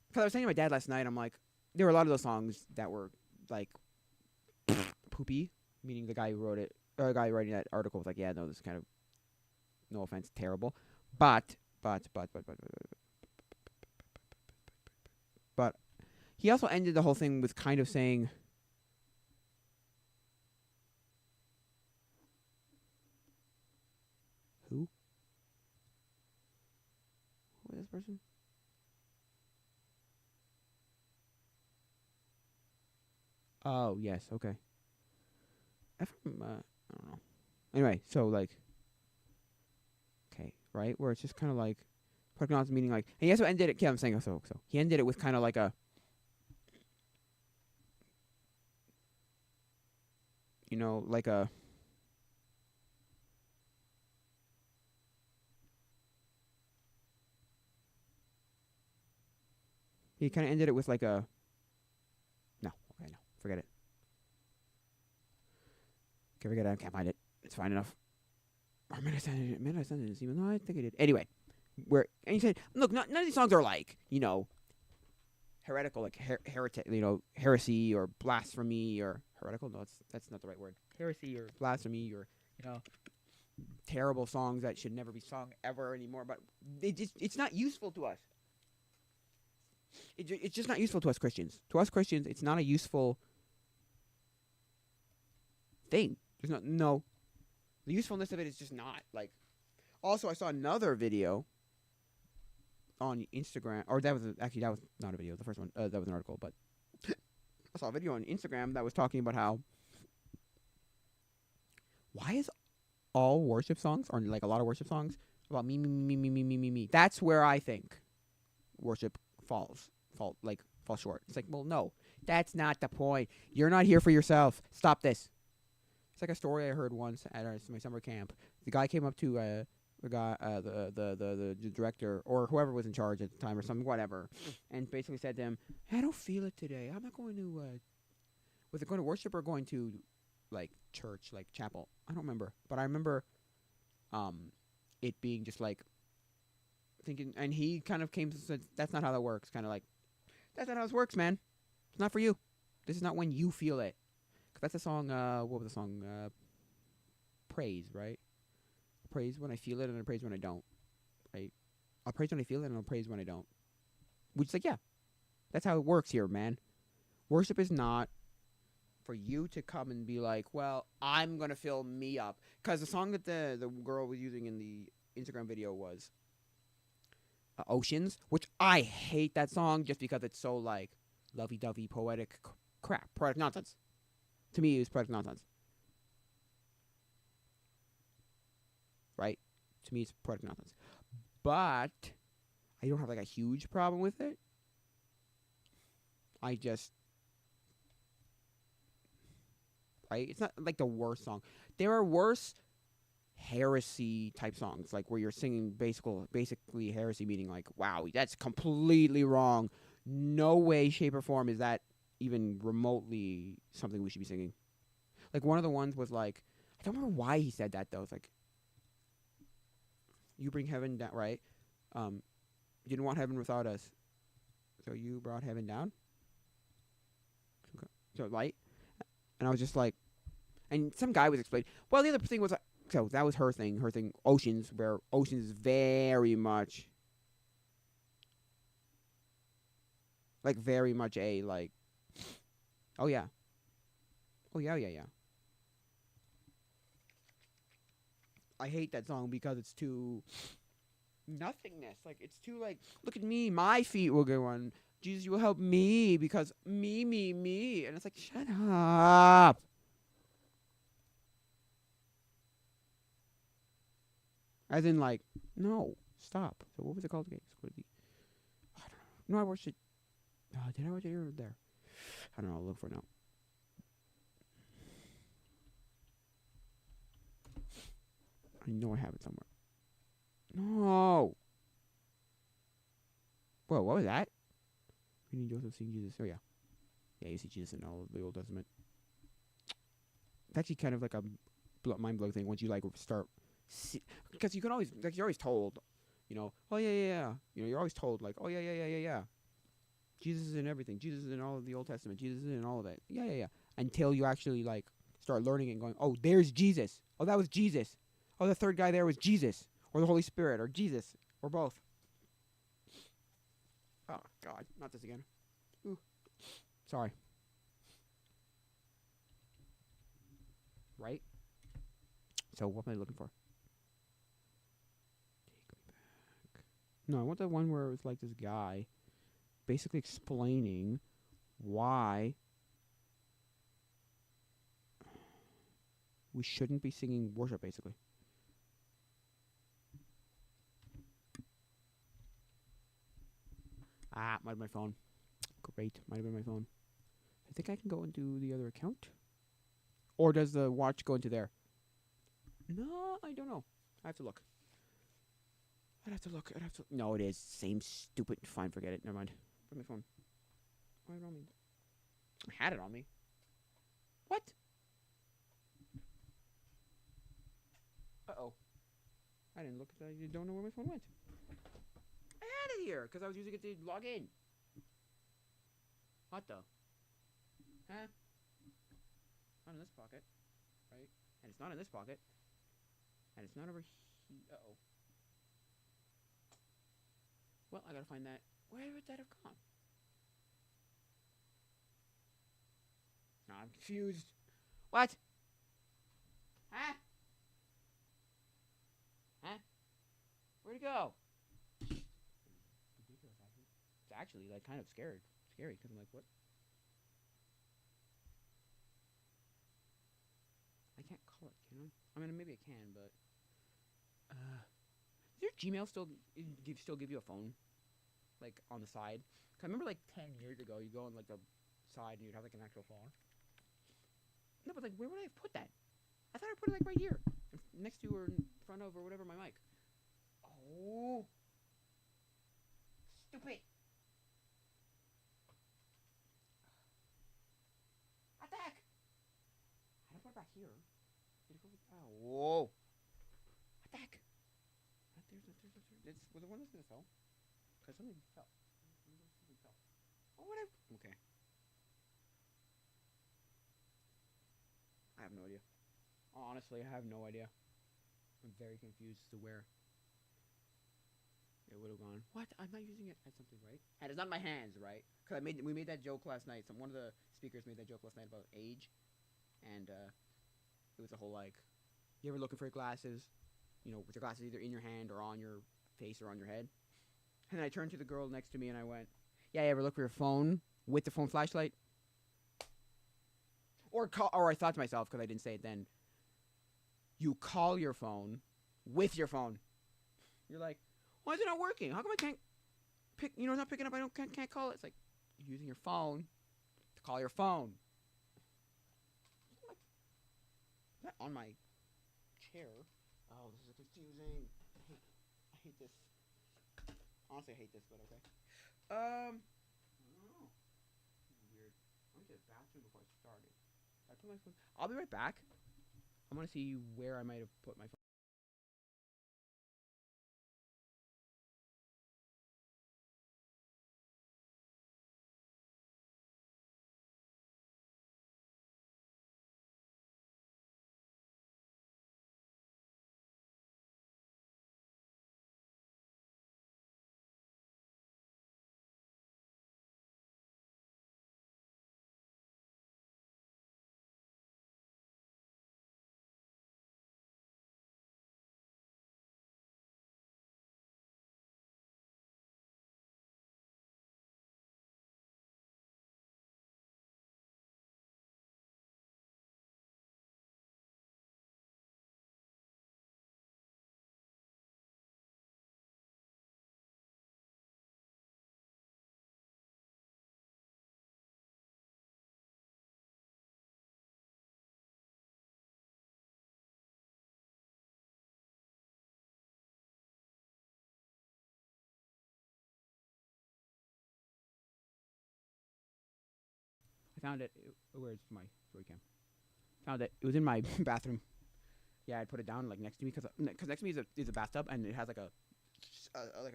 because I was saying to my dad last night, I'm like, there were a lot of those songs that were like poopy, meaning the guy who wrote it, or the guy writing that article was like, yeah, no, this is kind of, no offense, terrible, but he also ended the whole thing with kind of saying, who? Who is this person? Oh, yes, okay. I don't know. Anyway, so like, okay, right, where it's just kind of like, prognosis meaning like, and he also ended it. Yeah, I'm saying so he ended it with kind of like a, like a, he kind of ended it with like a, no, okay, no, forget it. Okay, forget it. I can't find it. It's fine enough. Or maybe I sent it, even though I think I did. Anyway, and he said, look, none of these songs are like, heretical, like heretic, heresy or blasphemy or heretical. No, that's not the right word. Heresy or blasphemy or terrible songs that should never be sung ever anymore. But it's not useful to us. It's just not useful to us Christians. To us Christians, it's not a useful thing. There's no. The usefulness of it is just not like. Also, I saw another video on Instagram, or that was not a video. The first one, that was an article, but I saw a video on Instagram that was talking about how, why is all worship songs, or like a lot of worship songs, about me. That's where I think worship falls short. It's like, well, no, that's not the point. You're not here for yourself. Stop this. It's like a story I heard once at my summer camp. The guy came up to the guy, the director or whoever was in charge at the time or something, whatever, and basically said to him, "I don't feel it today. I'm not going to. Was it going to worship or going to, like church, like chapel? I don't remember, but I remember, it being just like thinking, and he kind of came and said, "That's not how that works." Kind of like, "That's not how this works, man. It's not for you. This is not when you feel it." That's a song. What was the song? Praise, right? I praise when I feel it, and I praise when I don't. Right? I'll praise when I feel it, and I'll praise when I don't. Which is like, yeah, that's how it works here, man. Worship is not for you to come and be like, well, I'm gonna fill me up, because the song that the girl was using in the Instagram video was Oceans, which I hate that song just because it's so like lovey-dovey, poetic crap, poetic nonsense. To me, it was poetic nonsense. Right? To me, it's poetic nonsense. But I don't have like a huge problem with it. I just, right? It's not like the worst song. There are worse heresy type songs, like where you're singing basically heresy, meaning like, wow, that's completely wrong. No way, shape, or form is that even remotely something we should be singing. Like one of the ones was like, I don't remember why he said that though. It's like, you bring heaven down, right? You didn't want heaven without us, so you brought heaven down. Okay. So light, and I was just like, and some guy was explaining. Well, the other thing was, so that was her thing. Her thing, Oceans, where Oceans is very much, like very much a like. Oh yeah. Oh yeah. I hate that song because it's too nothingness. Like it's too like, look at me, my feet will go on. Jesus, you will help me because me. And it's like, shut up. As in, like, no, stop. So what was it called again? I don't know. No, I watched it. Did I watch it here or there? I don't know. I'll look for it now. I know I have it somewhere. No. Whoa, what was that? Reading Joseph seeing Jesus. Oh, yeah. Yeah, you see Jesus in all of the Old Testament. It's actually kind of like a mind-blowing thing once you, like, start... Because you can always... Like, you're always told, you know, oh, yeah. You know, you're always told, like, oh, yeah. Jesus is in everything. Jesus is in all of the Old Testament. Jesus is in all of it. Yeah. Until you actually, like, start learning it and going, oh, there's Jesus. Oh, that was Jesus. Oh, the third guy there was Jesus. Or the Holy Spirit. Or Jesus. Or both. Oh, God. Not this again. Ooh. Sorry. Right? So, what am I looking for? Take me back. No, I want the one where it was like this guy basically explaining why we shouldn't be singing worship, basically. Might have been my phone. Great, might have been my phone. I think I can go into the other account. Or does the watch go into there? No, I don't know. I have to look. I'd have to look. No, it is. Same stupid. Fine, forget it. Never mind. Where's my phone? Why is it on me? I had it on me. What? Uh-oh. I didn't look at that. I don't know where my phone went. I had it here because I was using it to log in. What the? Huh? Not in this pocket. Right? And it's not in this pocket. And it's not over here. Uh-oh. Well, I gotta find that. Where would that have gone? No, I'm confused. What? Huh? Huh? Where'd it go? Ridiculous, actually. It's actually, like, kind of scary, because I'm like, what? I can't call it, can I? I mean, maybe I can, but... Does your Gmail still give you a phone? Like, on the side? Cause I remember, like, 10 years ago, you go on, like, the side and you'd have, like, an actual phone. No, but, like, where would I have put that? I thought I put it, like, right here. Next to or in front of or whatever my mic. Oh. Stupid. What the heck? How did I put it back here? Did it go with... Oh, whoa. What the heck? Not there. Was it one that's gonna fell? Because something fell. Something fell. Oh, what? Okay. I have no idea. Honestly, I have no idea. I'm very confused as to where it would have gone. What? I'm not using it as something, right? And it's not my hands, right? Because we made that joke last night. One of the speakers made that joke last night about age, and it was a whole like, you ever looking for your glasses? You know, with your glasses either in your hand or on your face or on your head. And then I turned to the girl next to me and I went, "Yeah, you ever look for your phone with the phone flashlight?" Or I thought to myself, because I didn't say it then, you call your phone with your phone. You're like, why is it not working? How come I can't pick? You know, it's not picking up. Can't call it. It's like you're using your phone to call your phone. Is that on my chair? Oh, this is confusing. I hate this. Honestly, I hate this, but okay. I don't know. This is weird. I went to the bathroom before I started. I put my phone. I'll be right back. I want to see where I might have put my phone. found it. Where's my story cam? Found it. It was in my bathroom. Yeah, I'd put it down like next to me because next to me is a bathtub and it has like a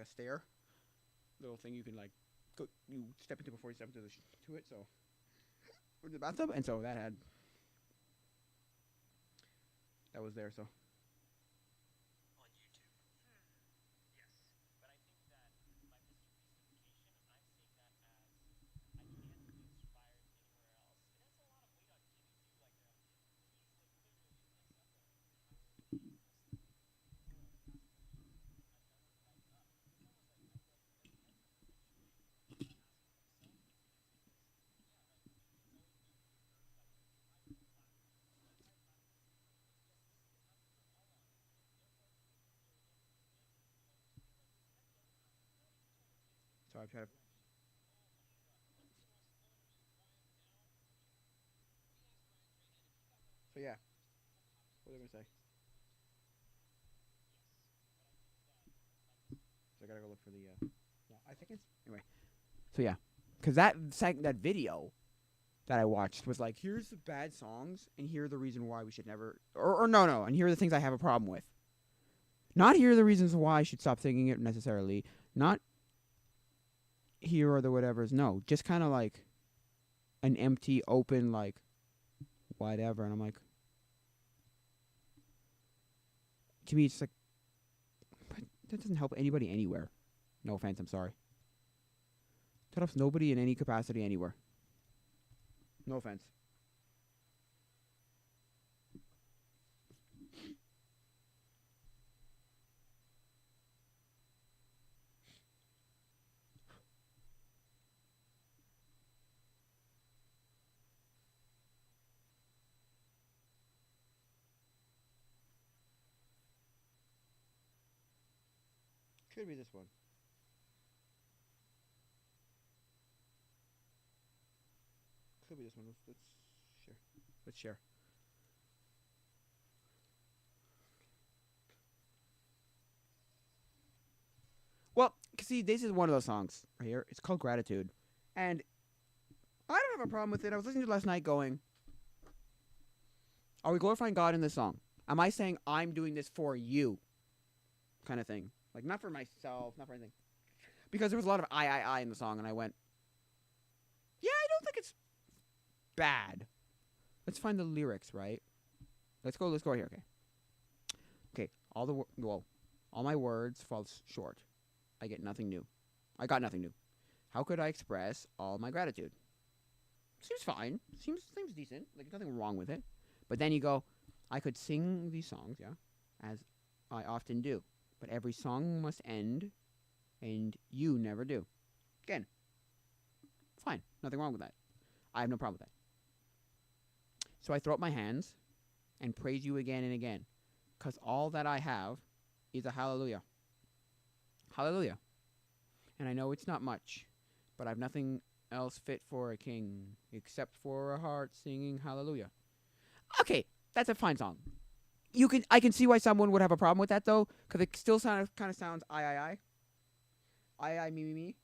stair little thing you can like go you step into before you step into to it. So with the bathtub, and so that was there. So I try to. So yeah, what was I gonna say? So I gotta go look for the. Yeah, I think it's anyway. So yeah, because that video that I watched was like, here's the bad songs, and here are the reason why we should never, or no, and here are the things I have a problem with. Not here are the reasons why I should stop singing it necessarily. Not here are the whatevers. No, just kind of like an empty, open, like whatever. And I'm like, to me, it's like, but that doesn't help anybody anywhere. No offense, I'm sorry. That helps nobody in any capacity anywhere. No offense. Could be this one. Could be this one. Let's share. Let's share. Well, see, this is one of those songs right here. It's called Gratitude. And I don't have a problem with it. I was listening to it last night going, are we glorifying God in this song? Am I saying I'm doing this for you? Kind of thing. Like, not for myself, not for anything. Because there was a lot of I in the song, and I went, yeah, I don't think it's bad. Let's find the lyrics, right? Let's go right here, okay? Okay, all my words fall short. I get nothing new. I got nothing new. How could I express all my gratitude? Seems fine. Seems decent. Like, nothing wrong with it. But then you go, I could sing these songs, yeah, as I often do. But every song must end, and you never do. Again, fine. Nothing wrong with that. I have no problem with that. So I throw up my hands and praise you again and again, because all that I have is a hallelujah. Hallelujah. And I know it's not much, but I've nothing else fit for a king except for a heart singing hallelujah. Okay, that's a fine song. I can see why someone would have a problem with that though, because it still kind of sounds I me.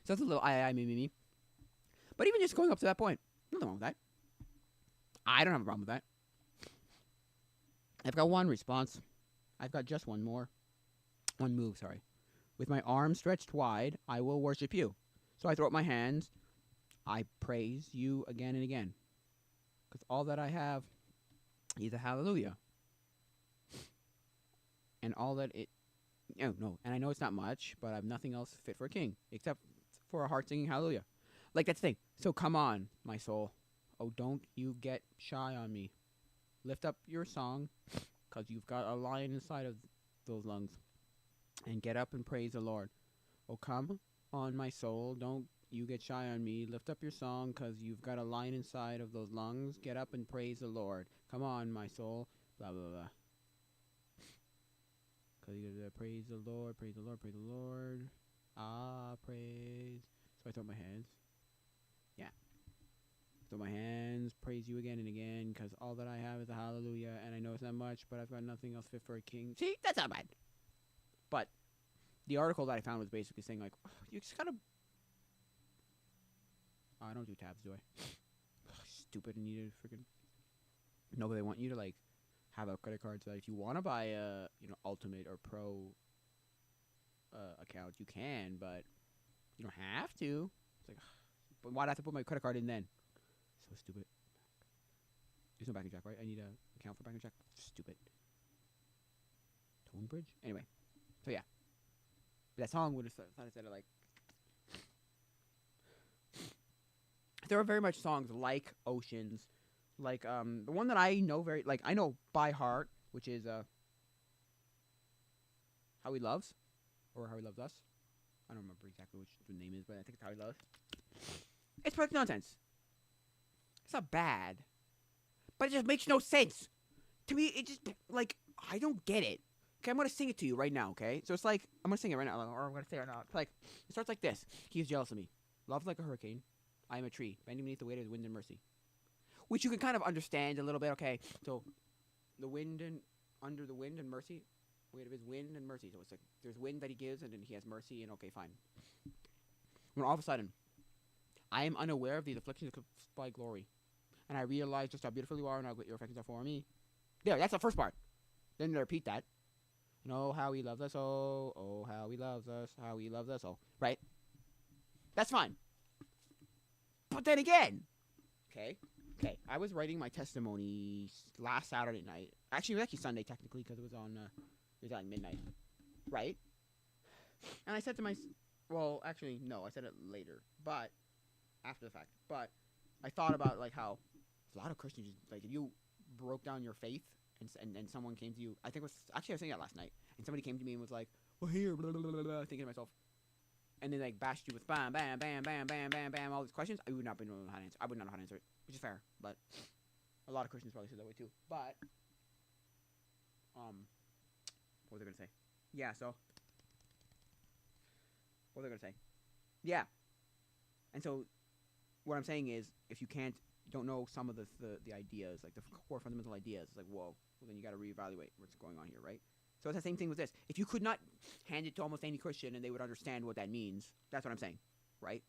So that's a little I me. But even just going up to that point, nothing wrong with that. I don't have a problem with that. I've got one response. I've got just one move, sorry. With my arms stretched wide, I will worship you. So I throw up my hands. I praise you again and again. Because all that I have is a hallelujah. And all that it... No. And I know it's not much, but I have nothing else fit for a king. Except for a heart singing hallelujah. Like, that's the thing. So come on, my soul. Oh, don't you get shy on me. Lift up your song, because you've got a lion inside of those lungs. And get up and praise the Lord. Oh, come on, my soul. Don't you get shy on me. Lift up your song, because you've got a lion inside of those lungs. Get up and praise the Lord. Come on, my soul. Blah, blah, blah. Because you gotta praise the Lord, praise the Lord, praise the Lord. Ah, praise. So I throw up my hands. Yeah. lift up my hands, praise you again and again, because all that I have is a hallelujah, and I know it's not much, but I've got nothing else fit for a king. See, that's not bad. But the article that I found was basically saying, like, oh, you just gotta... Oh, I don't do tabs, do I? Stupid, and you freaking... No, but they want you to, like, have a credit card so that if you want to buy a, Ultimate or Pro account, you can, but you don't have to. It's like, but why'd I have to put my credit card in then? So stupid. There's no back and check, right? I need an account for back and check. Stupid. Tone Bridge? Anyway. So, yeah. But that song would have said it like... There are very much songs like Oceans, like, the one that I know I know by heart, which is, How He Loves, or How He Loves Us. I don't remember exactly which the name is, but I think it's How He Loves. It's perfect nonsense. It's not bad, but it just makes no sense. To me, it just, like, I don't get it. Okay, I'm going to sing it to you right now, okay? So it's like, I'm going to sing it right now, or I'm going to say it right now. It's like, it starts like this. He is jealous of me. Love like a hurricane. I am a tree, bending beneath the weight of his wind and mercy. Which you can kind of understand a little bit, okay? So, the wind and, under the wind and mercy, weight of his wind and mercy. So it's like, there's wind that he gives, and then he has mercy, and okay, fine. When all of a sudden, I am unaware of these afflictions by glory. And I realize just how beautiful you are, and how great your affections are for me. There, that's the first part. Then they repeat that. And oh, how he loves us, oh, how he loves us, how he loves us, oh. Right? That's fine. But then again, okay, I was writing my testimony last Saturday night. Actually, it was actually Sunday, technically, because it was at midnight. Right? And I said to well, actually, no, I said it later, but, after the fact. But, I thought about, like, how a lot of Christians, like, if you broke down your faith, and someone came to you, I was thinking that last night, and somebody came to me and was like, well, here, blah, blah, blah, blah, thinking to myself, and then, like, bashed you with bam, bam, bam, bam, bam, bam, bam, all these questions, I would not know how to answer. I would not know how to answer it, which is fair, but a lot of Christians probably feel that way too. But, what was I going to say? Yeah, so, what was I going to say? Yeah. And so, what I'm saying is, if you don't know some of the ideas, like the core fundamental ideas, it's like, whoa, well, then you got to reevaluate what's going on here, right? So it's the same thing with this. If you could not hand it to almost any Christian and they would understand what that means, that's what I'm saying, right?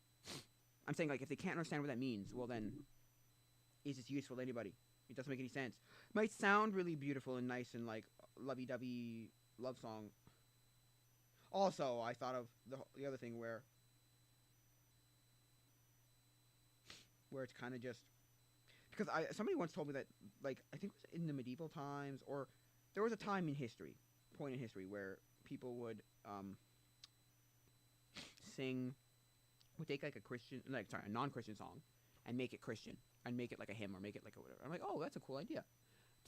I'm saying, like, if they can't understand what that means, well then, is this useful to anybody? It doesn't make any sense. It might sound really beautiful and nice and, like, lovey-dovey love song. Also, I thought of the other thing where it's kind of just... Because somebody once told me that, like, I think it was in the medieval times, or there was a time in history, point in history, where people would take like a non-Christian song and make it Christian, and make it like a hymn, or make it like a whatever. I'm like, oh, that's a cool idea.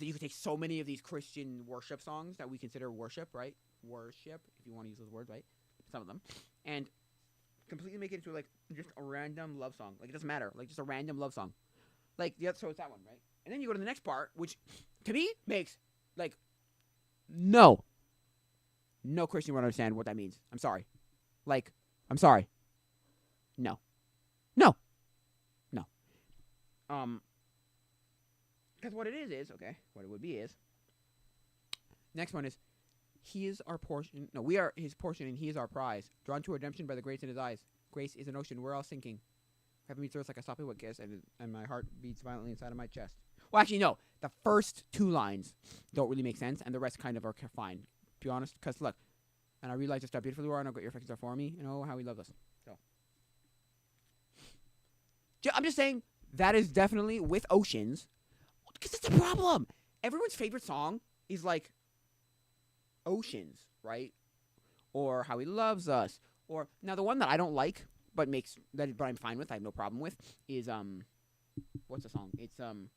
So you could take so many of these Christian worship songs that we consider worship, right? Worship, if you want to use those words, right? Some of them. And completely make it into, like, just a random love song. Like, it doesn't matter. Like, just a random love song. Like, so it's that one, right? And then you go to the next part, which, to me, makes, like, no Christian would understand what that means. I'm sorry. Like, I'm sorry. No. Because what it is, okay, what it would be is, next one is, he is our portion, no, we are his portion, and he is our prize, drawn to redemption by the grace in his eyes. Grace is an ocean, we're all sinking. Heaven meets earth like a sloppy wet kiss, and my heart beats violently inside of my chest. Well, actually, no. The first two lines don't really make sense, and the rest kind of are fine. To be honest, because look, and I realize just how beautiful you are, and how great your affections are for me, and oh, how he loves us. So, I'm just saying that is definitely with Oceans, because that's the problem. Everyone's favorite song is like Oceans, right? Or How He Loves Us, or now the one that I don't like, but I'm fine with, I have no problem with, is what's the song? It's Come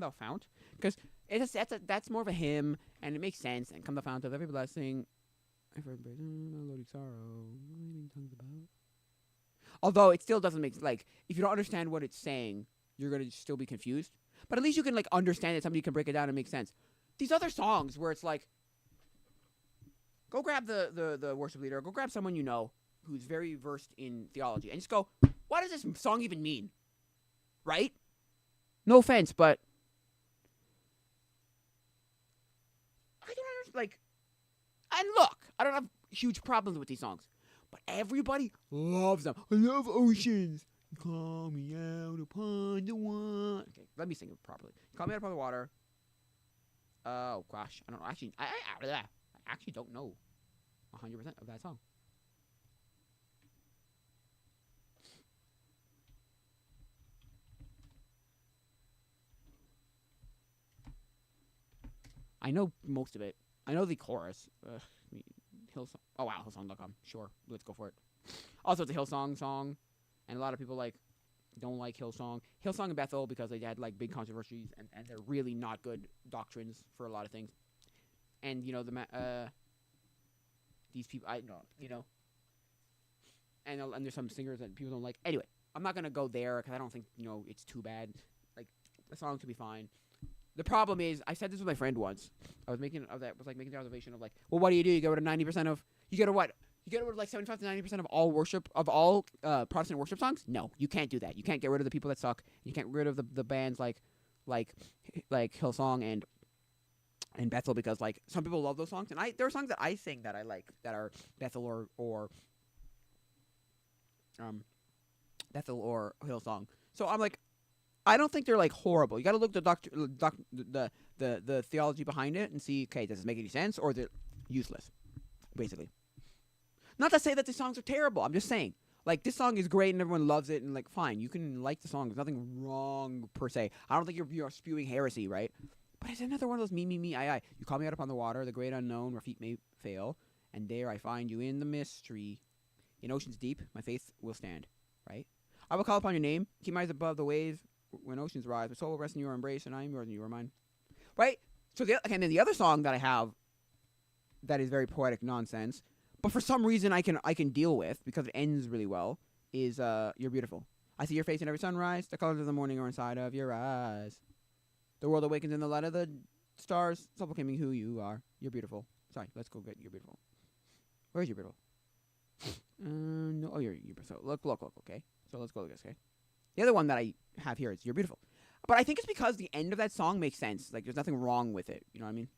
Thou Fount, because that's more of a hymn, and it makes sense. And Come Thou Fount of every blessing, I've heard melodic sorrow, tongues about. Although it still doesn't make, like, if you don't understand what it's saying, you're gonna still be confused. But at least you can, like, understand it. Somebody can break it down and make sense. these other songs where it's like, go grab the worship leader, go grab someone you know who's very versed in theology, and just go, what does this song even mean? Right? No offense, but I don't understand. Like, and look, I don't have huge problems with these songs, but everybody loves them. I love oceans. Call me out upon the water. Okay, let me sing it properly. Call me out upon the water. Oh gosh, I don't know. Actually, I actually don't know 100% of that song. I know most of it. I know the chorus. Hillsong. Oh wow, Hillsong.com. Sure, let's go for it. Also, it's a Hillsong song, and a lot of people like don't like Hillsong. Hillsong and Bethel because they had like big controversies, and they're really not good doctrines for a lot of things. And you know these people, I know, you know, and there's some singers that people don't like. Anyway, I'm not gonna go there because I don't think it's too bad. Like the song should be fine. The problem is, I said this with my friend once. I was making the observation of like, well, what do? You get rid of 90% of, you get rid of what? You get rid of like 75 to 90% of all Protestant worship songs? No, you can't do that. You can't get rid of the people that suck. You can't get rid of the bands like Hillsong and Bethel because like some people love those songs, and there are songs that I sing that I like that are Bethel or Hillsong. So I'm like, I don't think they're like horrible. You got to look at the theology behind it and see, okay, does it make any sense or is it useless, basically. Not to say that the songs are terrible. I'm just saying, like, this song is great and everyone loves it and like, fine, you can like the song. There's nothing wrong per se. I don't think you're spewing heresy, right? But it's another one of those me, I. You call me out upon the water, the great unknown, where feet may fail, and there I find you in the mystery. In oceans deep, my faith will stand, right? I will call upon your name, keep my eyes above the waves. When oceans rise, my soul will rest in your embrace, and I am yours and you are mine. Right? So then the other song that I have that is very poetic nonsense, but for some reason I can deal with because it ends really well, is You're Beautiful. I see your face in every sunrise, the colors of the morning are inside of your eyes. The world awakens in the light of the stars, supplicating who you are. You're beautiful. Sorry, let's go get You're Beautiful. Where's You're Beautiful? No, oh, you're beautiful. So look, okay? So let's go look at this, okay? The other one that I have here is You're Beautiful. But I think it's because the end of that song makes sense. Like, there's nothing wrong with it. You know what I mean?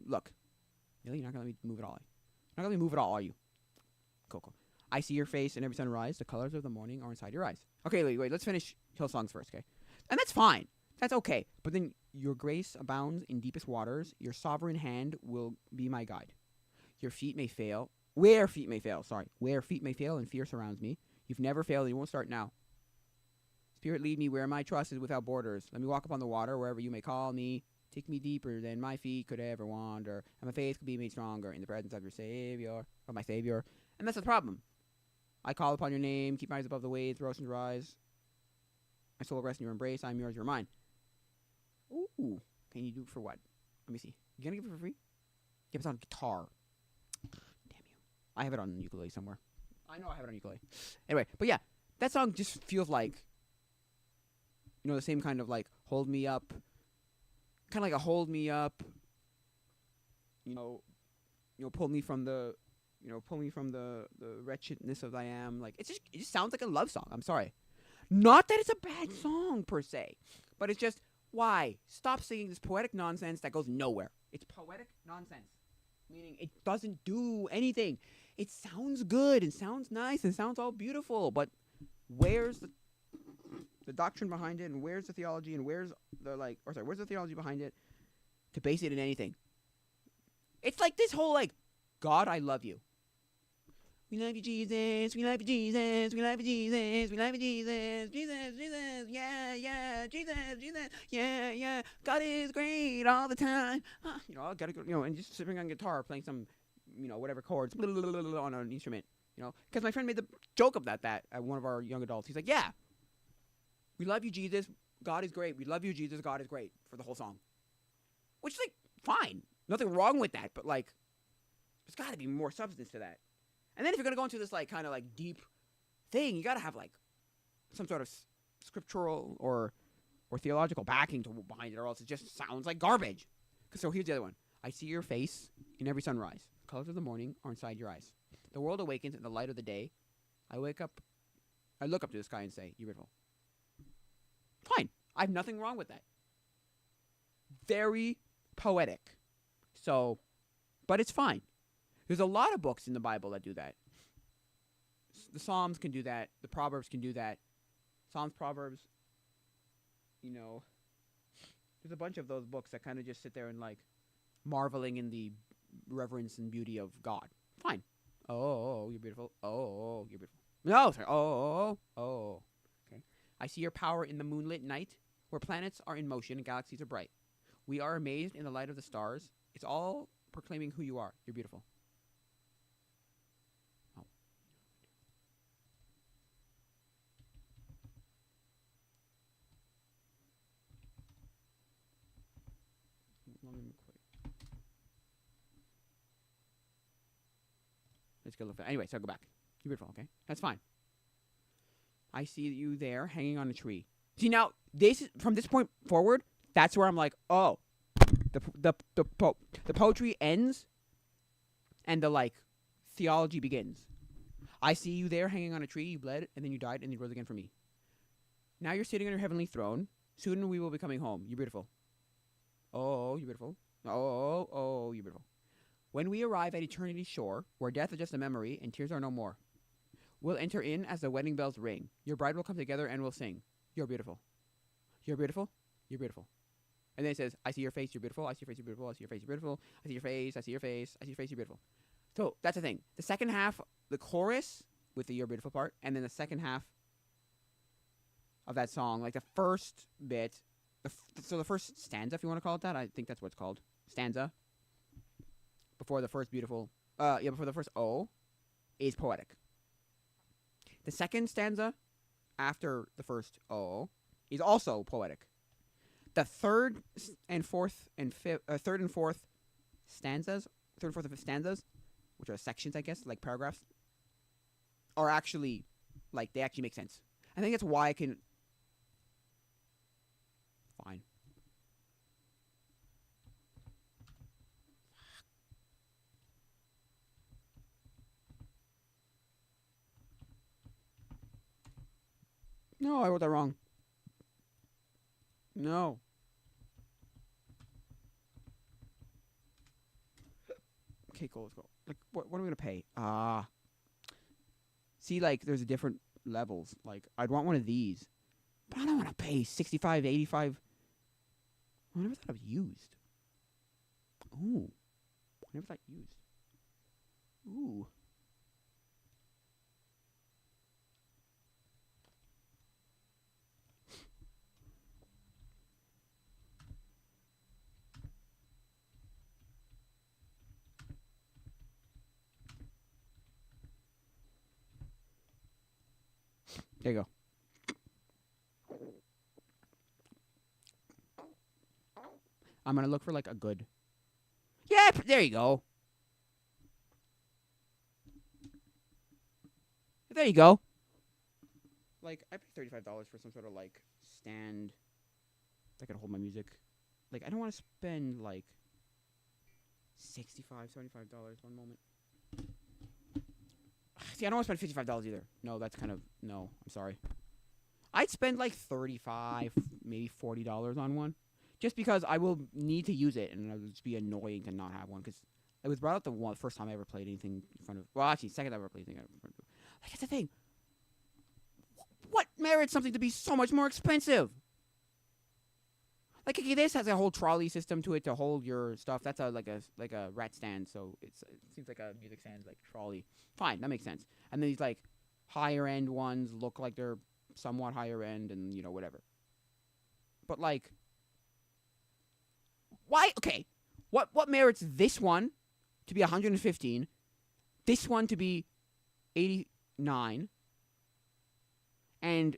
Look. Really? You're not going to let me move at all? You're not going to let me move at all, are you? Cool. I see your face in every sunrise. The colors of the morning are inside your eyes. Okay, wait. Let's finish Hillsongs first, okay? And that's fine. That's okay. But then, your grace abounds in deepest waters. Your sovereign hand will be my guide. Your feet may fail. Where feet may fail and fear surrounds me. You've never failed and you won't start now. Spirit, lead me where my trust is without borders. Let me walk upon the water wherever you may call me. Take me deeper than my feet could ever wander, and my faith could be made stronger in the presence of my Savior. And that's the problem. I call upon your name, keep my eyes above the waves, where oceans rise. My soul will rest in your embrace. I am yours, you're mine. Ooh, can you do it for what? Let me see. You gonna give it for free? Give us on guitar. Damn you! I have it on ukulele somewhere. I know I have it on ukulele. Anyway, but yeah, that song just feels like, the same kind of like hold me up, kind of like a hold me up. Pull me from the wretchedness of I am. Like it just sounds like a love song. I'm sorry, not that it's a bad song per se, but it's just why stop singing this poetic nonsense that goes nowhere. It's poetic nonsense, meaning it doesn't do anything. It sounds good and sounds nice and sounds all beautiful, but where's the doctrine behind it, and where's the theology, and where's the theology behind it to base it in anything? It's like this whole like, God, I love you. We love you, Jesus. We love you, Jesus. We love you, Jesus. We love you, Jesus. Jesus. Yeah. Jesus. Yeah. God is great all the time. I gotta go. And just sitting on guitar, playing some, whatever chords on an instrument. Because my friend made the joke of that at one of our young adults. He's like, yeah. We love you, Jesus. God is great. We love you, Jesus. God is great for the whole song. Which is, like, fine. Nothing wrong with that. But, like, there's got to be more substance to that. And then if you're going to go into this, like, kind of, like, deep thing, you got to have, like, some sort of scriptural or theological backing behind it, or else it just sounds like garbage. So here's the other one. I see your face in every sunrise. The colors of the morning are inside your eyes. The world awakens in the light of the day. I look up to the sky and say, you're beautiful. Fine. I have nothing wrong with that. Very poetic. So, but it's fine. There's a lot of books in the Bible that do that. The Psalms can do that. The Proverbs can do that. Psalms, Proverbs, there's a bunch of those books that kind of just sit there and like marveling in the reverence and beauty of God. Fine. Oh, you're beautiful. Oh, you're beautiful. No, sorry. Oh. Okay. I see your power in the moonlit night, where planets are in motion and galaxies are bright. We are amazed in the light of the stars. It's all proclaiming who you are. You're beautiful. Oh. Let's go look at. Anyway, so I'll go back. You're beautiful. Okay, that's fine. I see you there hanging on a tree. See, now this is, from this point forward, that's where I'm like, oh, the poetry ends, and the like theology begins. I see you there hanging on a tree. You bled, and then you died, and you rose again for me. Now you're sitting on your heavenly throne. Soon we will be coming home. You're beautiful. Oh, you're beautiful. Oh, you're beautiful. When we arrive at eternity's shore, where death is just a memory and tears are no more, we'll enter in as the wedding bells ring. Your bride will come together and we'll sing. You're beautiful. You're beautiful. You're beautiful. And then it says, I see your face, you're beautiful. I see your face, you're beautiful. I see your face, you're beautiful. I see your face, I see your face, I see your face, you're beautiful. So that's the thing. The second half, the chorus with the you're beautiful part, and then the second half of that song, like the first bit, so the first stanza, if you want to call it that, I think that's what it's called. Stanza. Before the first beautiful, before the first O, is poetic. The second stanza, after the first O, is also poetic. The third and fourth stanzas, third and fourth and fifth stanzas, which are sections, I guess, like paragraphs, are actually, like, they actually make sense. I think that's why I can. Fine. No, I wrote that wrong. No. Okay, cool, let's go. Like, what are we gonna pay? See, like, there's different levels. Like, I'd want one of these, but I don't want to pay 65, 85. I never thought it was used. Ooh. I never thought used. Ooh. There you go. I'm going to look for, like, a good. Yeah, there you go. There you go. Like, I paid $35 for some sort of, like, stand that could hold my music. Like, I don't want to spend, like, $65, $75 one moment. See, I don't want to spend $55 either. No, that's kind of, no, I'm sorry. I'd spend like $35, maybe $40 on one. Just because I will need to use it, and it would just be annoying to not have one. Because it was brought up the first time I ever played anything in front of, well, actually, second time I ever played anything in front of. Like, that's the thing. What merits something to be so much more expensive? Like, okay, this has a whole trolley system to it to hold your stuff. That's like a rat stand, so it seems like a music stand, like trolley. Fine, that makes sense. And then these like higher end ones look like they're somewhat higher end, and whatever. But like, why? Okay, what merits this one to be 115, this one to be 89, and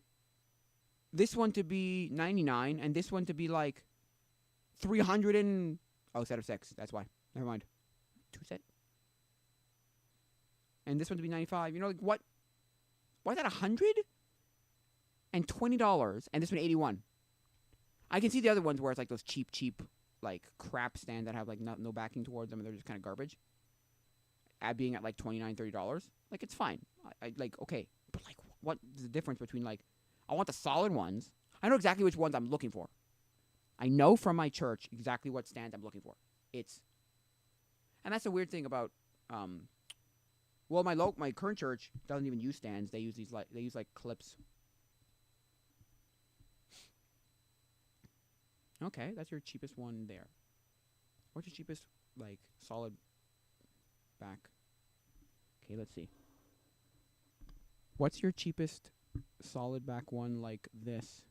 this one to be 99, and this one to be like 300 and... Oh, set of 6. That's why. Never mind. 2 set. And this one to be 95. Like, what? Why is that $120? And this one 81. I can see the other ones where it's like those cheap like crap stands that have like no backing towards them and they're just kind of garbage, at being at like $29-$30, like it's fine. I like okay, but like what's the difference between like I want the solid ones. I know exactly which ones I'm looking for. I know from my church exactly what stand I'm looking for. And that's the weird thing about well, my current church doesn't even use stands. They use like clips. Okay, that's your cheapest one there. What's your cheapest like solid back? Okay, let's see. What's your cheapest solid back one like this?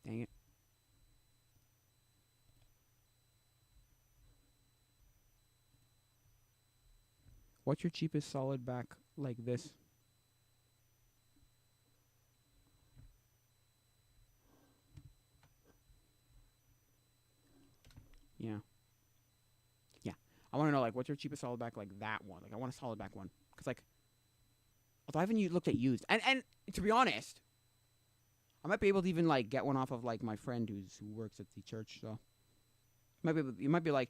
Dang it. What's your cheapest solid back like this? Yeah. Yeah. I want to know, like, what's your cheapest solid back like that one? Like, I want a solid back one. Because, like, although I haven't looked at used. And to be honest, I might be able to even, like, get one off of, like, my friend who works at the church, so. You might be like,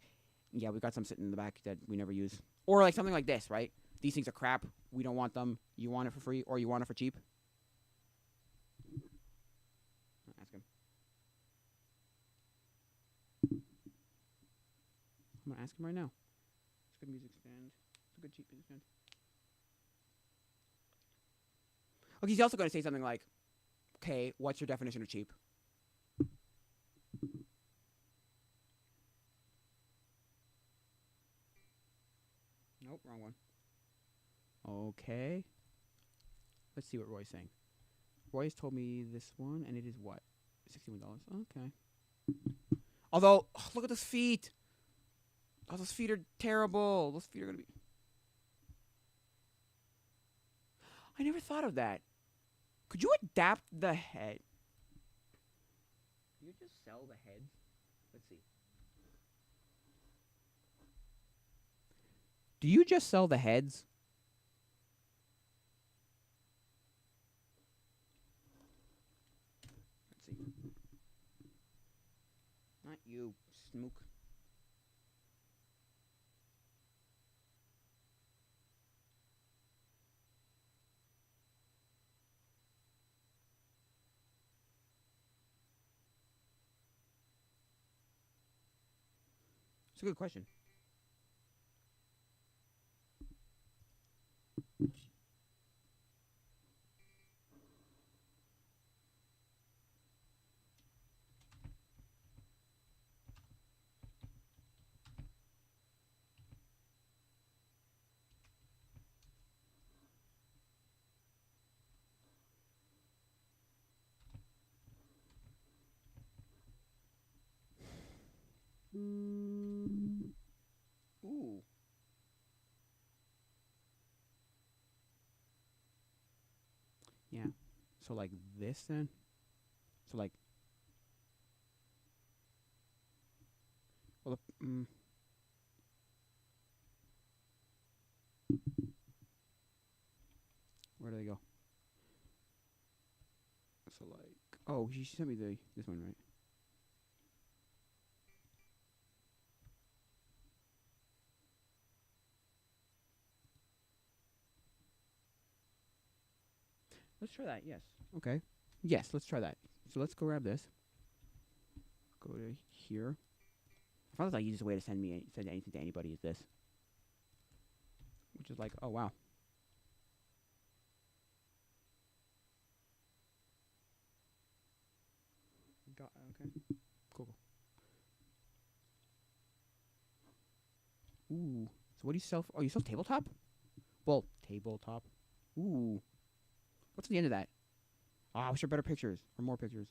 yeah, we got some sitting in the back that we never use. Or, like, something like this, right? These things are crap. We don't want them. You want it for free, or you want it for cheap? Ask him. I'm gonna ask him right now. It's a good music stand. It's a good cheap music stand. Okay, he's also gonna say something like, okay, what's your definition of cheap? Nope, wrong one. Okay. Let's see what Roy's saying. Roy's told me this one, and it is what? $61. Okay. Although, look at those feet. Oh, those feet are terrible. Those feet are going to be... I never thought of that. Could you adapt the head? Can you just sell the heads? Let's see. Do you just sell the heads? Let's see. Not you, Smook. It's a good question. Ooh. Yeah. So like this then? So like... Well, where do they go? So like... Oh, she sent me this one, right? Let's try that, yes. Okay. Yes, let's try that. So let's go grab this. Go to here. I found the easiest way to send anything to anybody is this. Which is like, oh wow. Okay. Cool. Ooh. So what do you sell? Oh, you sell tabletop? Well, tabletop. Ooh. What's at the end of that? Ah, I wish there were better pictures or more pictures.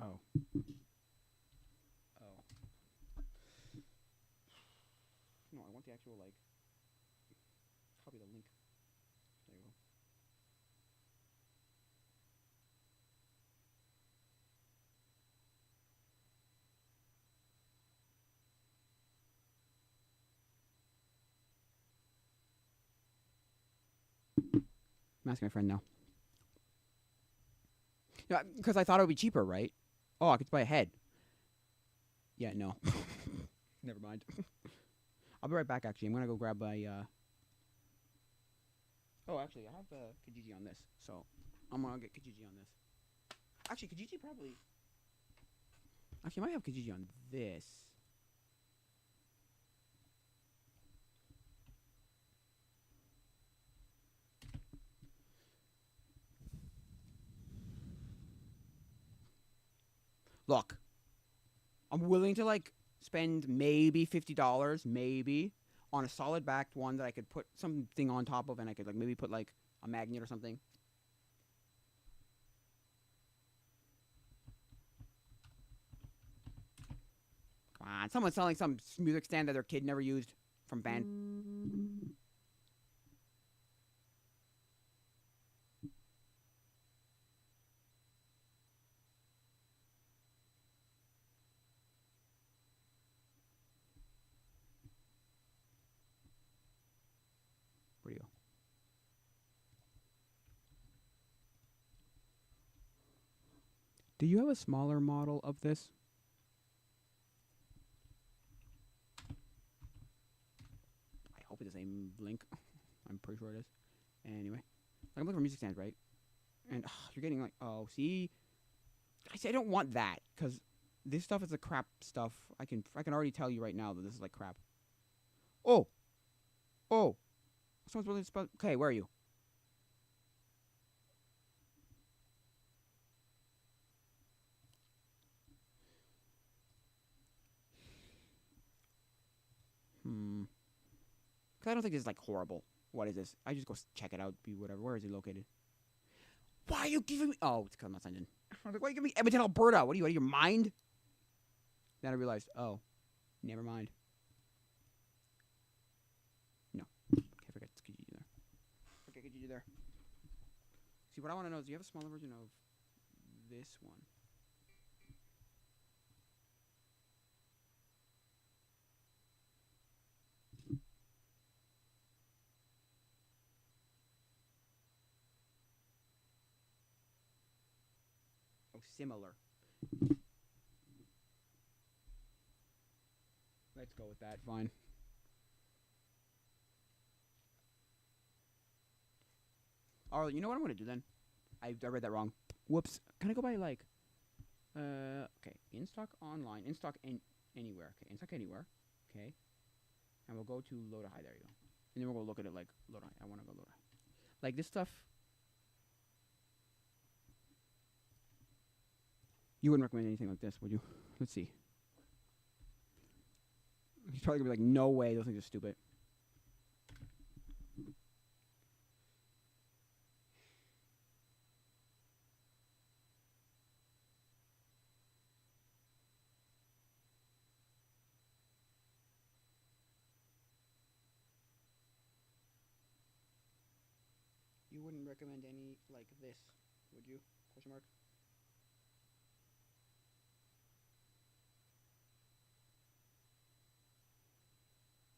Oh. Oh. No, I want the actual, like, copy the link. There you go. I'm asking my friend now. Yeah, because I thought it would be cheaper, right? Oh, I could buy a head. Yeah, no. Never mind. I'll be right back, actually. I'm going to go grab my, Oh, actually, I have Kijiji on this, so I'm going to get Kijiji on this. Actually, Kijiji probably... Actually, I might have Kijiji on this. Look, I'm willing to, like, spend maybe $50, maybe, on a solid backed one that I could put something on top of, and I could, like, maybe put, like, a magnet or something. Come on, someone's selling some music stand that their kid never used from band. Where'd you go? Do you have a smaller model of this? I hope it's the same link. I'm pretty sure it is. Anyway, like, I'm looking for music stands, right? And you're getting like, oh, see, I don't want that because this stuff is the crap stuff. I can already tell you right now that this is like crap. Oh, someone's really okay. Where are you? Because I don't think this is like horrible. What is this? I just go check it out. Be whatever. Where is he located? Why are you giving me? Oh, it's because I'm not signed in. I was like, why are you giving me Edmonton, Alberta? What are you out of your mind? Then I realized, oh, never mind. No. Okay, forget Kijiji there. Okay, Kijiji there. See, what I want to know is, do you have a smaller version of this one? Oh, similar. Let's go with that. Fine. Oh, you know what I'm gonna do then? I read that wrong. Whoops. Can I go by like? Okay. In stock online. In stock anywhere. Okay. In stock anywhere. Okay. And we'll go to load a high. There you go. And then we'll go look at it like load high. I want to go load high. Like this stuff. You wouldn't recommend anything like this, would you? Let's see. He's probably gonna be like, no way. Those things are stupid. You wouldn't recommend any like this, would you? Question mark.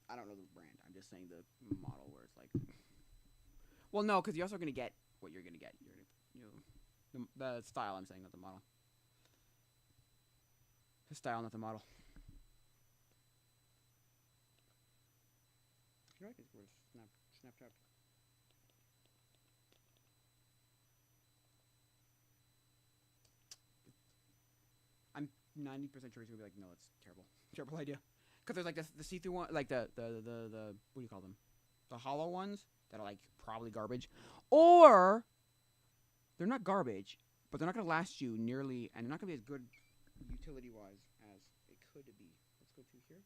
I don't know the brand. I'm just saying the model where it's like. Well, no, because you're also gonna get what you're gonna get. You're gonna, the style. I'm saying, not the model. The style, not the model. You know, I could go to Snapchat. I'm 90% sure he's gonna be like, no, it's terrible, terrible idea. Because there's like the see-through one, like the what do you call them? The hollow ones that are like probably garbage, or they're not garbage, but they're not gonna last you nearly, and they're not gonna be as good utility-wise as it could be. Let's go to here.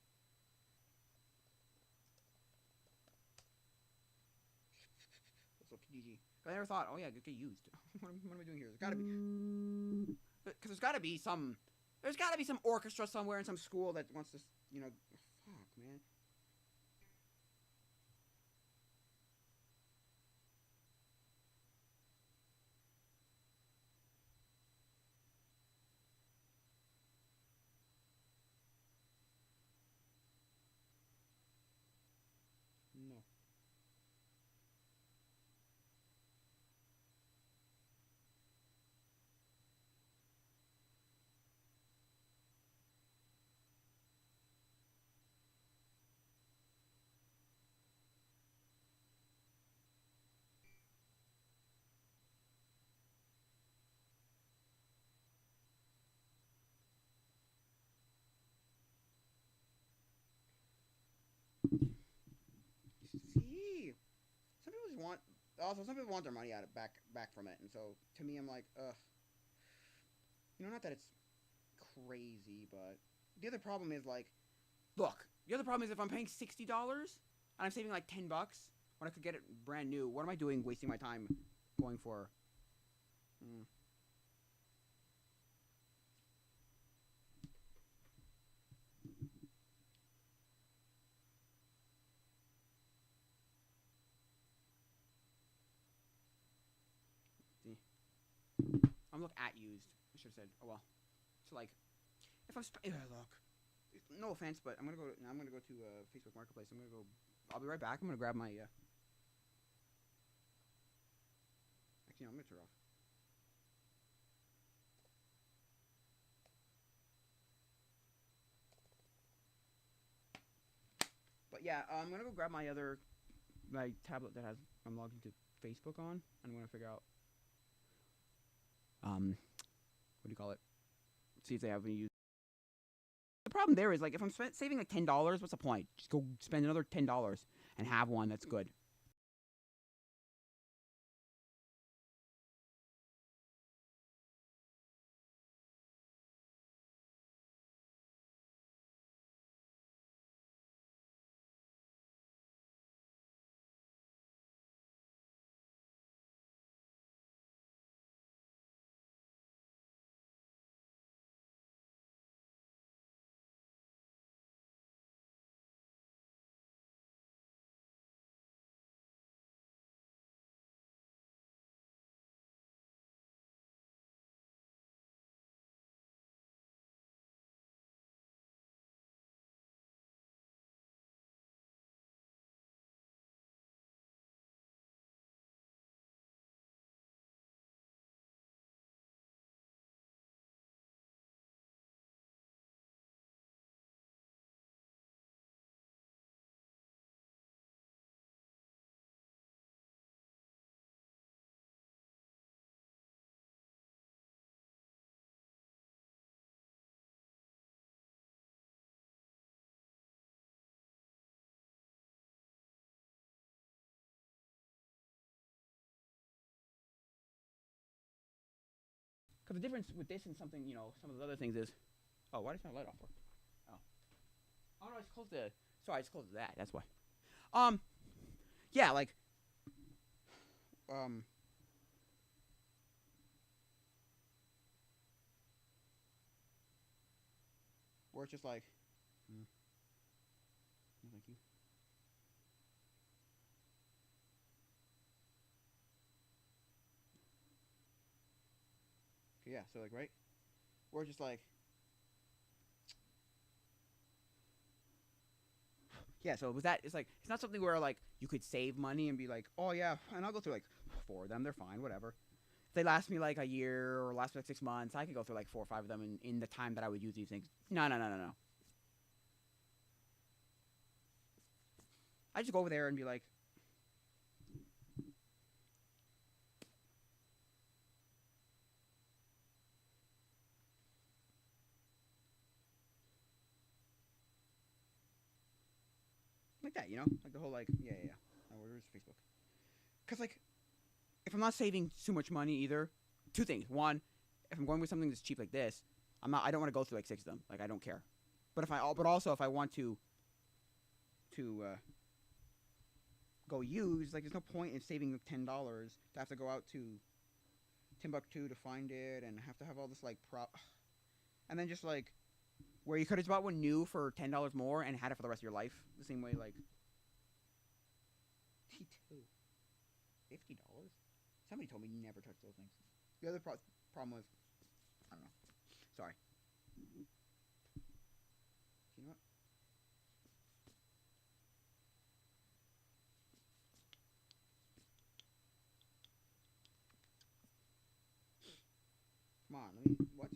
Let's go PG. I never thought, oh yeah, get used. What am I doing here? There's gotta be. Because there's got to be some orchestra somewhere in some school that wants to, fuck, man. No. See, some people just want. Also, some people want their money out of back from it, and so to me, I'm like, ugh. Not that it's crazy, but the other problem is like, look, the other problem is if I'm paying $60 and I'm saving like $10 when I could get it brand new, what am I doing wasting my time going for? Mm. See, I'm look at used. I should have said, oh well. So like, if I'm look, no offense, but I'm gonna go. I'm gonna go to Facebook Marketplace. I'm gonna go. I'll be right back. I'm gonna grab my. Actually, no, I'm gonna turn off. But yeah, I'm gonna go grab my tablet that has I'm logged into Facebook on, and I'm gonna figure out what do you call it? See if they have any use. The problem there is like if I'm saving like $10, what's the point? Just go spend another $10 and have one that's good. Because the difference with this and something, some of the other things is, oh, why does my light off for? Oh, oh no, it's close to. Sorry, it's close to that. That's why. Um, yeah, like, um, where it's just like, mm, thank you. Okay, yeah, so like, right, where it's just like, yeah. So with that, it's like it's not something where like you could save money and be like, oh yeah, and I'll go through like 4 of them. They're fine, whatever. If they last me like a year or last me like 6 months, I could go through like 4 or 5 of them in the time that I would use these things. No, no, no, no, no. I just go over there and be like that, like the whole like yeah, yeah, yeah. Oh, where's Facebook? Because like if I'm not saving too much money either, 2 things. One, if I'm going with something that's cheap like this, I'm not. I don't want to go through like 6 of them. Like I don't care. But also if I want to go use, like there's no point in saving $10 to have to go out to Timbuktu to find it, and have to have all this like and then just like where you could have bought one new for $10 more and had it for the rest of your life. The same way like T2, $50. Somebody told me never touch those things. The other problem was I don't know. Sorry. You know what? Come on, let me. What?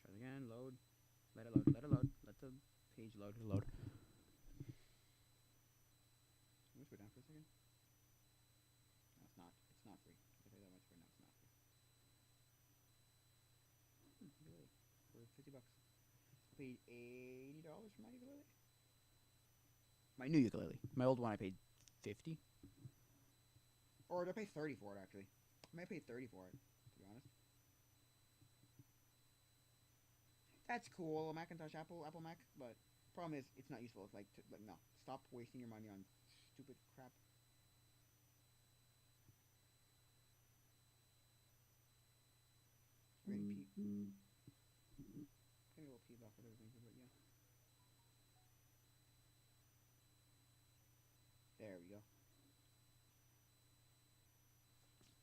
Try it again. Load. Let it load. Let it load. Let the page load. Load. Let's go down for a second. No, it's not. It's not free. I'll tell you that much right now. It's not free. Ukulele for $50. I paid $80 for my ukulele. My new ukulele. My old one I paid $50. Or did I pay $30 for it actually? I might pay $30 for it, to be honest. That's cool, a Macintosh Apple Mac, but problem is it's not useful. It's like no, stop wasting your money on stupid crap. Ready pee? Getting a little peed off with everything, but yeah. There we go.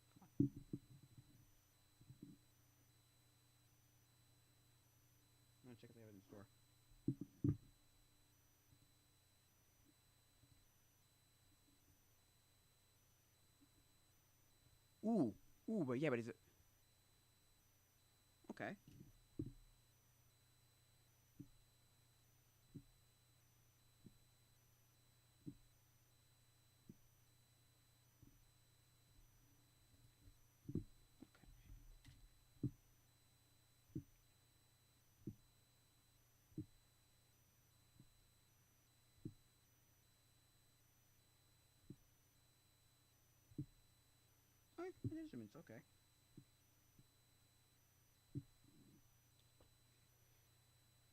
Come on. I'm gonna check if they have it in store. Ooh, but yeah, but is it okay? Alright, instruments, okay. Okay,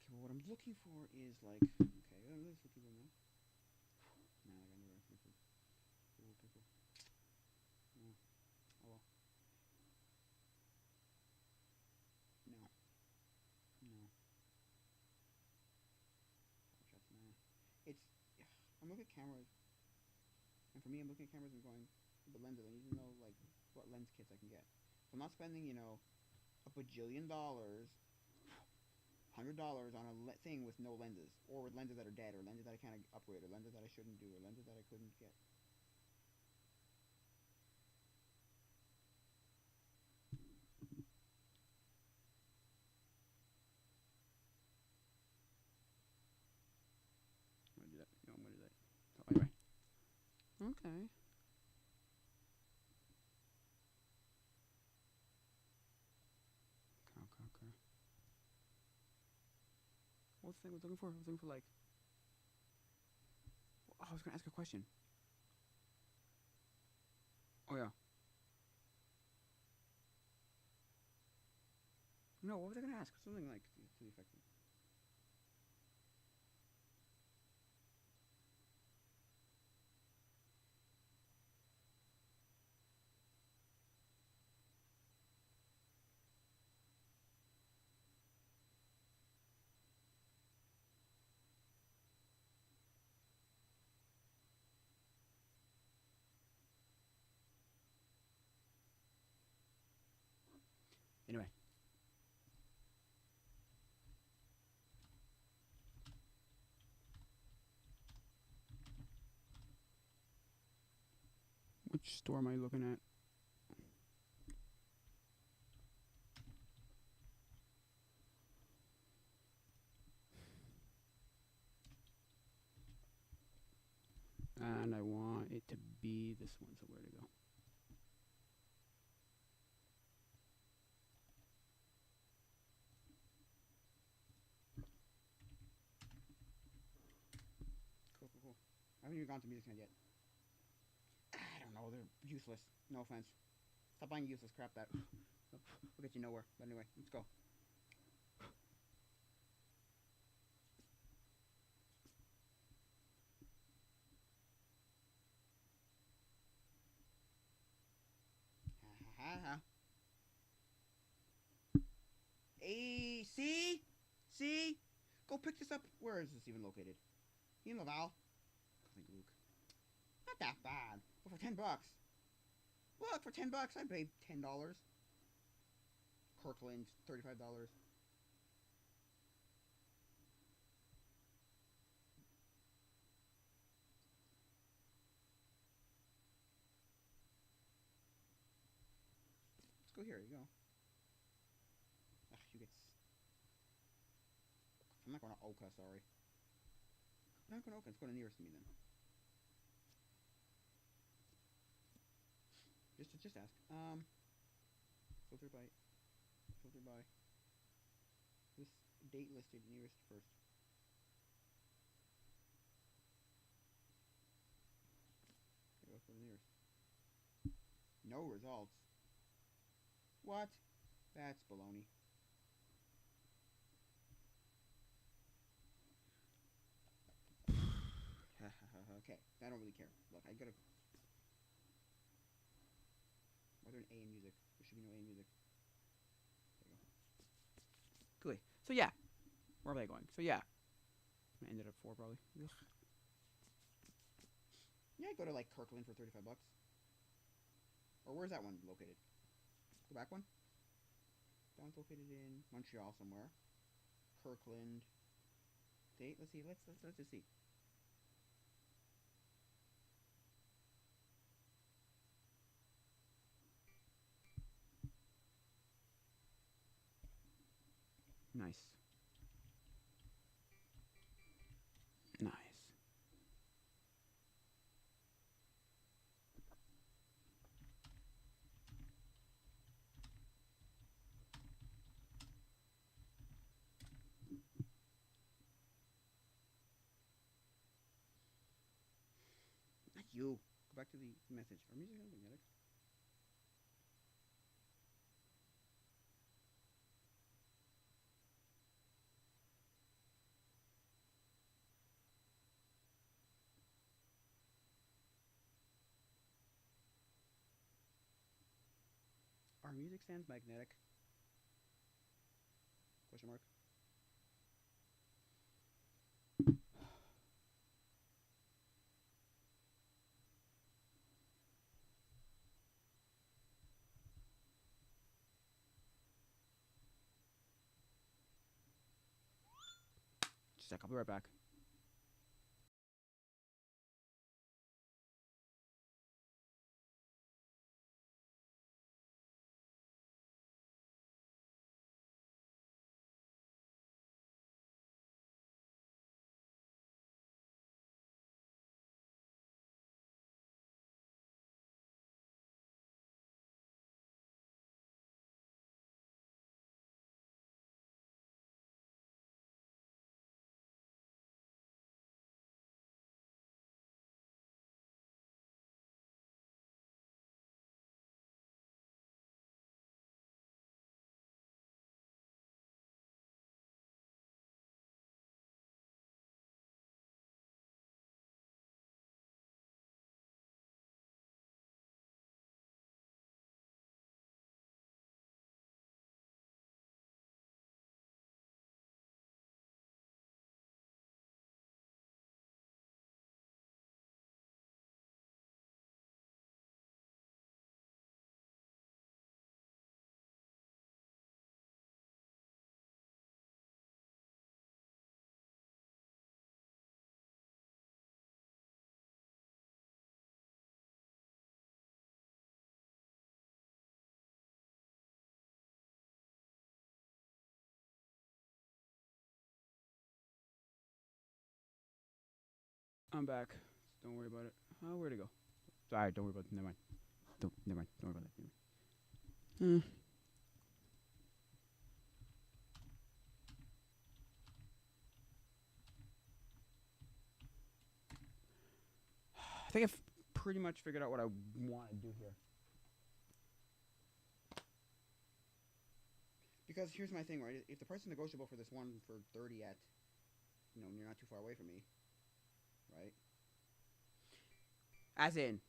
well, what I'm looking for is like, okay, let's look people now. Nah, I got no references. Cool, pickle. No. Oh well. No. No. Shots, nah. It's, I'm looking at cameras, and for me, I'm looking at cameras and going, the lenses, I need to know, like, what lens kits I can get. So I'm not spending, you know, a bajillion dollars, $100 on a thing with no lenses, or with lenses that are dead, or lenses that I can't upgrade, or lenses that I shouldn't do, or lenses that I couldn't get. I'm gonna do that. No, I'm gonna do that. So anyway. Okay. Okay. What was the thing I was looking for? I was looking for like. Oh, I was gonna ask a question. Oh yeah. No, what was I gonna ask? Something like to the effect of. Anyway. Which store am I looking at? And I want it to be this one, so where to go? Cool. I haven't even gone to Music Net yet. I don't know, they're useless. No offense. Stop buying useless crap that will get you nowhere. But anyway, let's go. See? Go pick this up. Where is this even located? In Laval. I think Luke. Not that bad. But for $10. Look, for $10, I paid $10. Kirkland, $35. Let's go here. You go. Ugh, you get. I'm not going to Oka. Sorry. I'm not going to Oka. It's going to nearest to me then. Just ask. Filter by. This date listed nearest first. There you go. Go to nearest. No results. What? That's baloney. Okay, I don't really care. Look, I gotta. Why there an A in music? There should be no A in music. There you go. Good. So yeah, where am I going? So yeah, I ended up 4 probably. Ugh. Yeah, I go to like Kirkland for $35. Or where's that one located? The back one? That one's located in Montreal somewhere. Kirkland. Date? Let's see. Let's just see. Nice. Nice. Not you. Go back to the message. Our music is magnetic. Our music stands magnetic? Question mark. Just a sec. I'll be right back. I'm back. Don't worry about it. Oh, where'd it go? Sorry, don't worry about it. Never mind. Never mind. Don't worry about that. I think I've pretty much figured out what I want to do here. Because here's my thing, right? If the price is negotiable for this one for 30 at, you're not too far away from me, right? As in,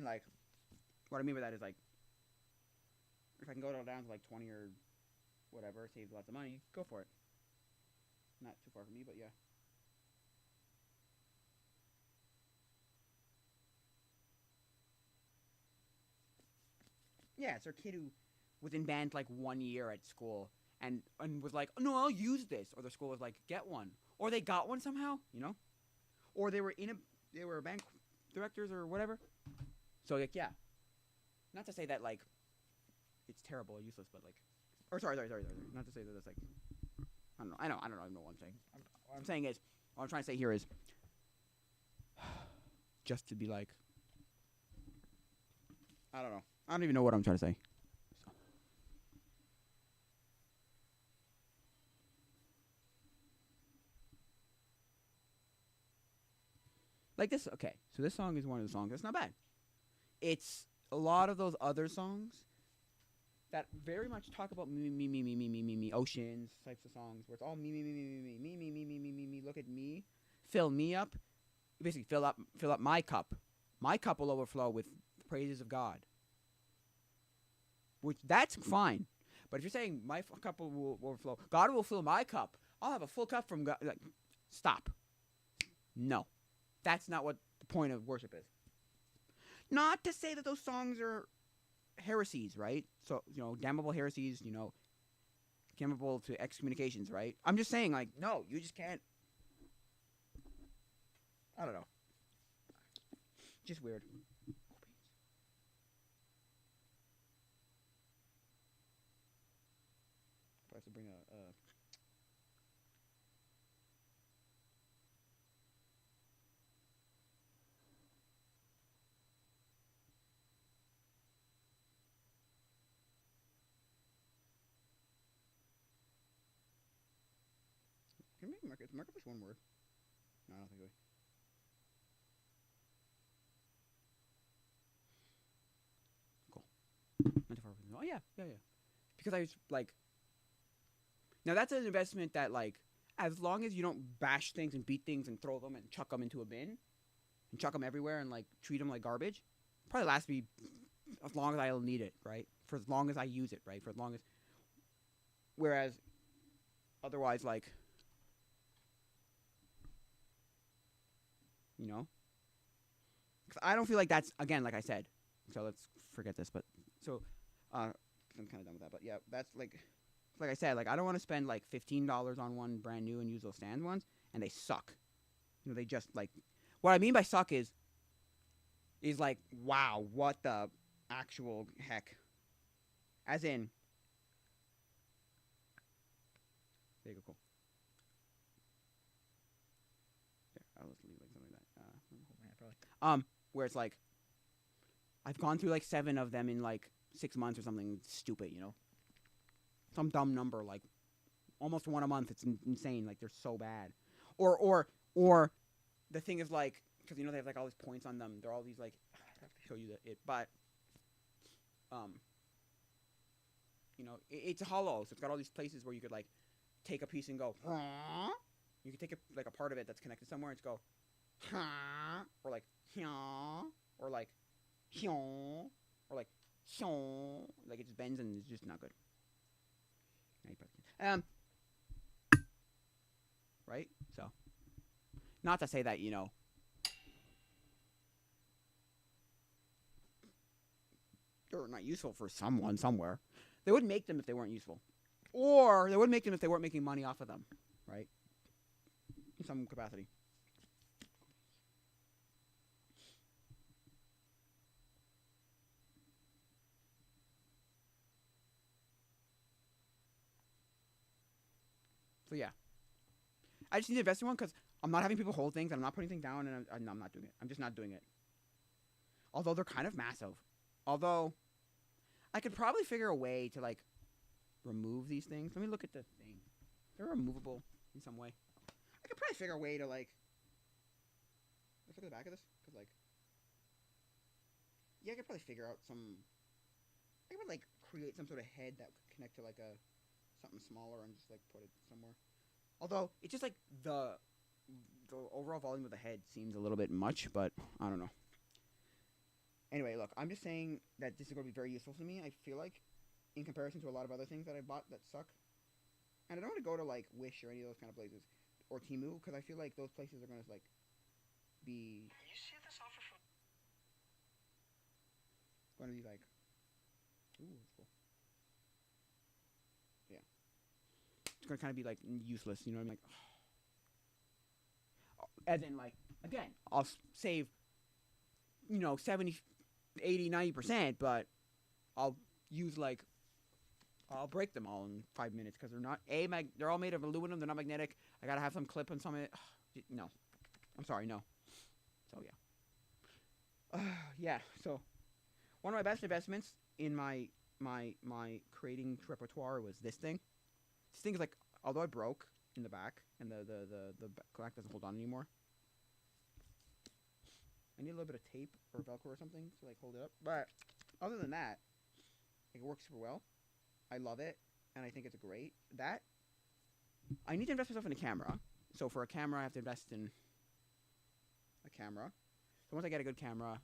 like, what I mean by that is like, If I can go down to like 20 or whatever, save lots of money, go for it. Not too far from me, but yeah. Yeah, it's our kid who was in band like 1 year at school and was like, no, I'll use this. Or the school was like, get one. Or they got one somehow, you know? Or they were band directors or whatever. So like, yeah. Not to say that like it's terrible or useless, but like, or sorry. Not to say that it's like, I don't know what I'm saying. What I'm saying is, what I'm trying to say here is, just to be like, I don't know. I don't even know what I'm trying to say. So. Like this, okay. So this song is one of the songs. It's not bad. It's a lot of those other songs that very much talk about me, oceans types of songs where it's all me. Look at me, fill me up. Basically, fill up my cup. My cup will overflow with praises of God. Which that's fine, but if you're saying my cup will overflow, God will fill my cup. I'll have a full cup from God. Like, stop. No, that's not what the point of worship is. Not to say that those songs are heresies, right? So, damnable heresies, damnable to excommunications, right? I'm just saying, like, no, you just can't. I don't know. Just weird. I have to bring a. Can we mark it? Mark up just one word. No, I don't think we. Cool. Oh yeah. Because I was like, now that's an investment that like, as long as you don't bash things and beat things and throw them and chuck them into a bin, and chuck them everywhere and like treat them like garbage, probably lasts me as long as I'll need it, right? For as long as I use it, right? For as long as. Whereas, otherwise, like, because I don't feel like that's, again, like I said. So let's forget this, but so I'm kind of done with that. But yeah, that's like I said, like I don't want to spend like $15 on one brand new and use those stand ones, and they suck. They just like, what I mean by suck is like, wow, what the actual heck? As in, there you go, cool. There, I'll just leave like something like that. Hold my hand probably. Where it's like, I've gone through like 7 of them in like 6 months or something stupid, some dumb number, like almost one a month. It's insane. Like they're so bad. Or the thing is like, because they have like all these points on them. They're all these like, I have to show you it, but it's hollow, so it's got all these places where you could like take a piece and go. You could take like a part of it that's connected somewhere and just go, or like, or like, or like, like it just bends and it's just not good. Right? So, not to say that, they're not useful for someone somewhere. They wouldn't make them if they weren't useful. Or they wouldn't make them if they weren't making money off of them, right? In some capacity. So yeah, I just need to invest in one because I'm not having people hold things. I'm not putting things down, and I'm not doing it. I'm just not doing it. Although they're kind of massive. Although I could probably figure a way to like remove these things. Let me look at the thing. They're removable in some way. I could probably figure a way to like. Let's look at the back of this, because like, yeah, I could probably figure out some. I could like create some sort of head that could connect to like a something smaller and just like put it somewhere. Although it's just like the overall volume of the head seems a little bit much, but I don't know. Anyway, look, I'm just saying that this is going to be very useful to me. I feel like in comparison to a lot of other things that I bought that suck. And I don't want to go to like Wish or any of those kind of places or Temu because I feel like those places are gonna like be gonna be like, ooh, that's cool. Yeah, it's gonna kind of be like useless. You know what I mean? Like, as in like again, I'll save 70, 80, 90%, but I'll use like I'll break them all in 5 minutes because they're not they're all made of aluminum. They're not magnetic. I gotta have some clip on some of it. No, I'm sorry, no. So yeah, yeah. So one of my best investments in my creating repertoire was this thing. This thing is like, although it broke in the back and the back doesn't hold on anymore. I need a little bit of tape or Velcro or something to like hold it up. But other than that, it works super well. I love it, and I think it's great. That I need to invest myself in a camera. So for a camera, I have to invest in a camera. So once I get a good camera,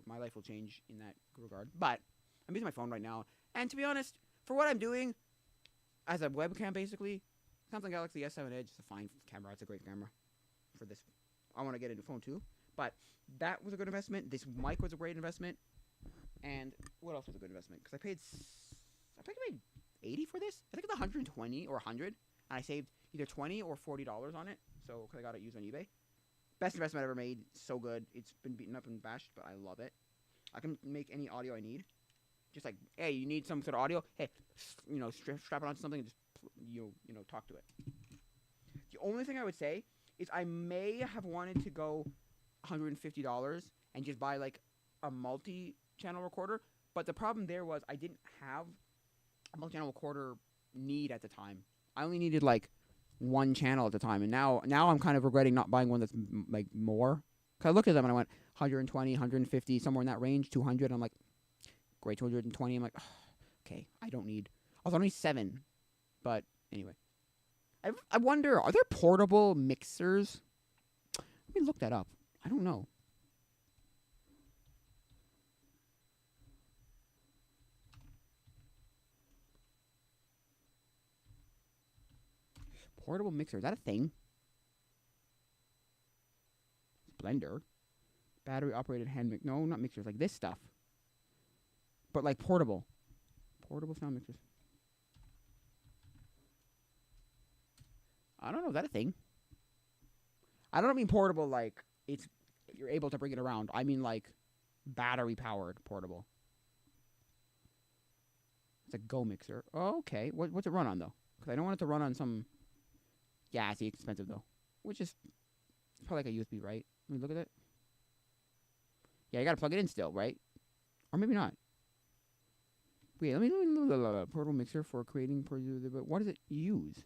my life will change in that regard. But I'm using my phone right now, and to be honest, for what I'm doing as a webcam, basically, Samsung Galaxy S7 Edge is a fine camera. It's a great camera for this. I want to get a new phone too, but that was a good investment. This mic was a great investment, and what else was a good investment? Because I paid 80 for this. I think it's 120 or 100, and I saved either $20 or $40 on it. So because I got it used on eBay. Best investment I ever made. So good. It's been beaten up and bashed, but I love it. I can make any audio I need. Just like, hey, you need some sort of audio? Hey, strap it onto something and just talk to it. The only thing I would say is I may have wanted to go $150 and just buy like a multi-channel recorder, but the problem there was I didn't have a multi-channel recorder need at the time. I only needed like one channel at the time, and now I'm kind of regretting not buying one that's like more. Cause I looked at them and I went 120, 150, somewhere in that range, 200. I'm like, great, 220. I'm like, oh, okay, I don't need. I was only 7, but anyway, I wonder, are there portable mixers? Let me look that up. I don't know. Portable mixer, is that a thing? Blender. Battery operated hand mix. No, not mixers, like this stuff. But like portable. Portable sound mixers. I don't know, is that a thing? I don't mean portable like you're able to bring it around. I mean like battery powered portable. It's a Go mixer. Oh, okay. What's it run on though? Because I don't want it to run on some. Yeah, it's expensive though. Which is probably like a USB, right? Let me look at it. Yeah, you gotta plug it in still, right? Or maybe not. Wait, let me portable mixer for creating. But what does it use?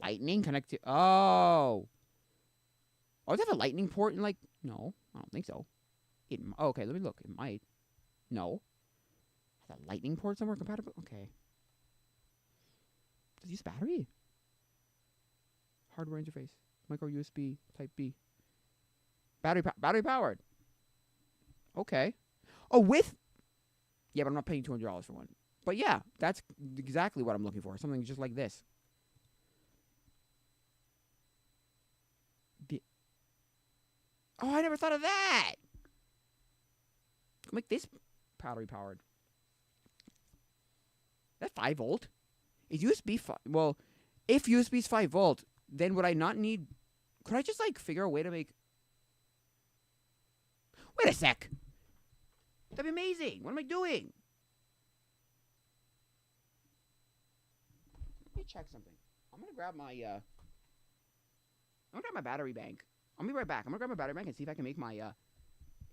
Lightning connected. Oh, does it have a lightning port? In like, no, I don't think so. Okay, let me look. It might. No. Has a lightning port somewhere compatible? Okay. Does it use battery? Hardware interface. Micro USB Type B. Battery powered. Okay. Oh, with. Yeah, but I'm not paying $200 for one. But yeah, that's exactly what I'm looking for. Something just like this. Oh, I never thought of that. Make this battery powered. That's 5 volt. Is USB 5? Well, if USB is 5 volt, then would I not need? Could I just like figure a way to make? Wait a sec. That'd be amazing. What am I doing? Let me check something. I'm gonna grab my battery bank. I'll be right back. I'm gonna grab my battery bank and see if I can make my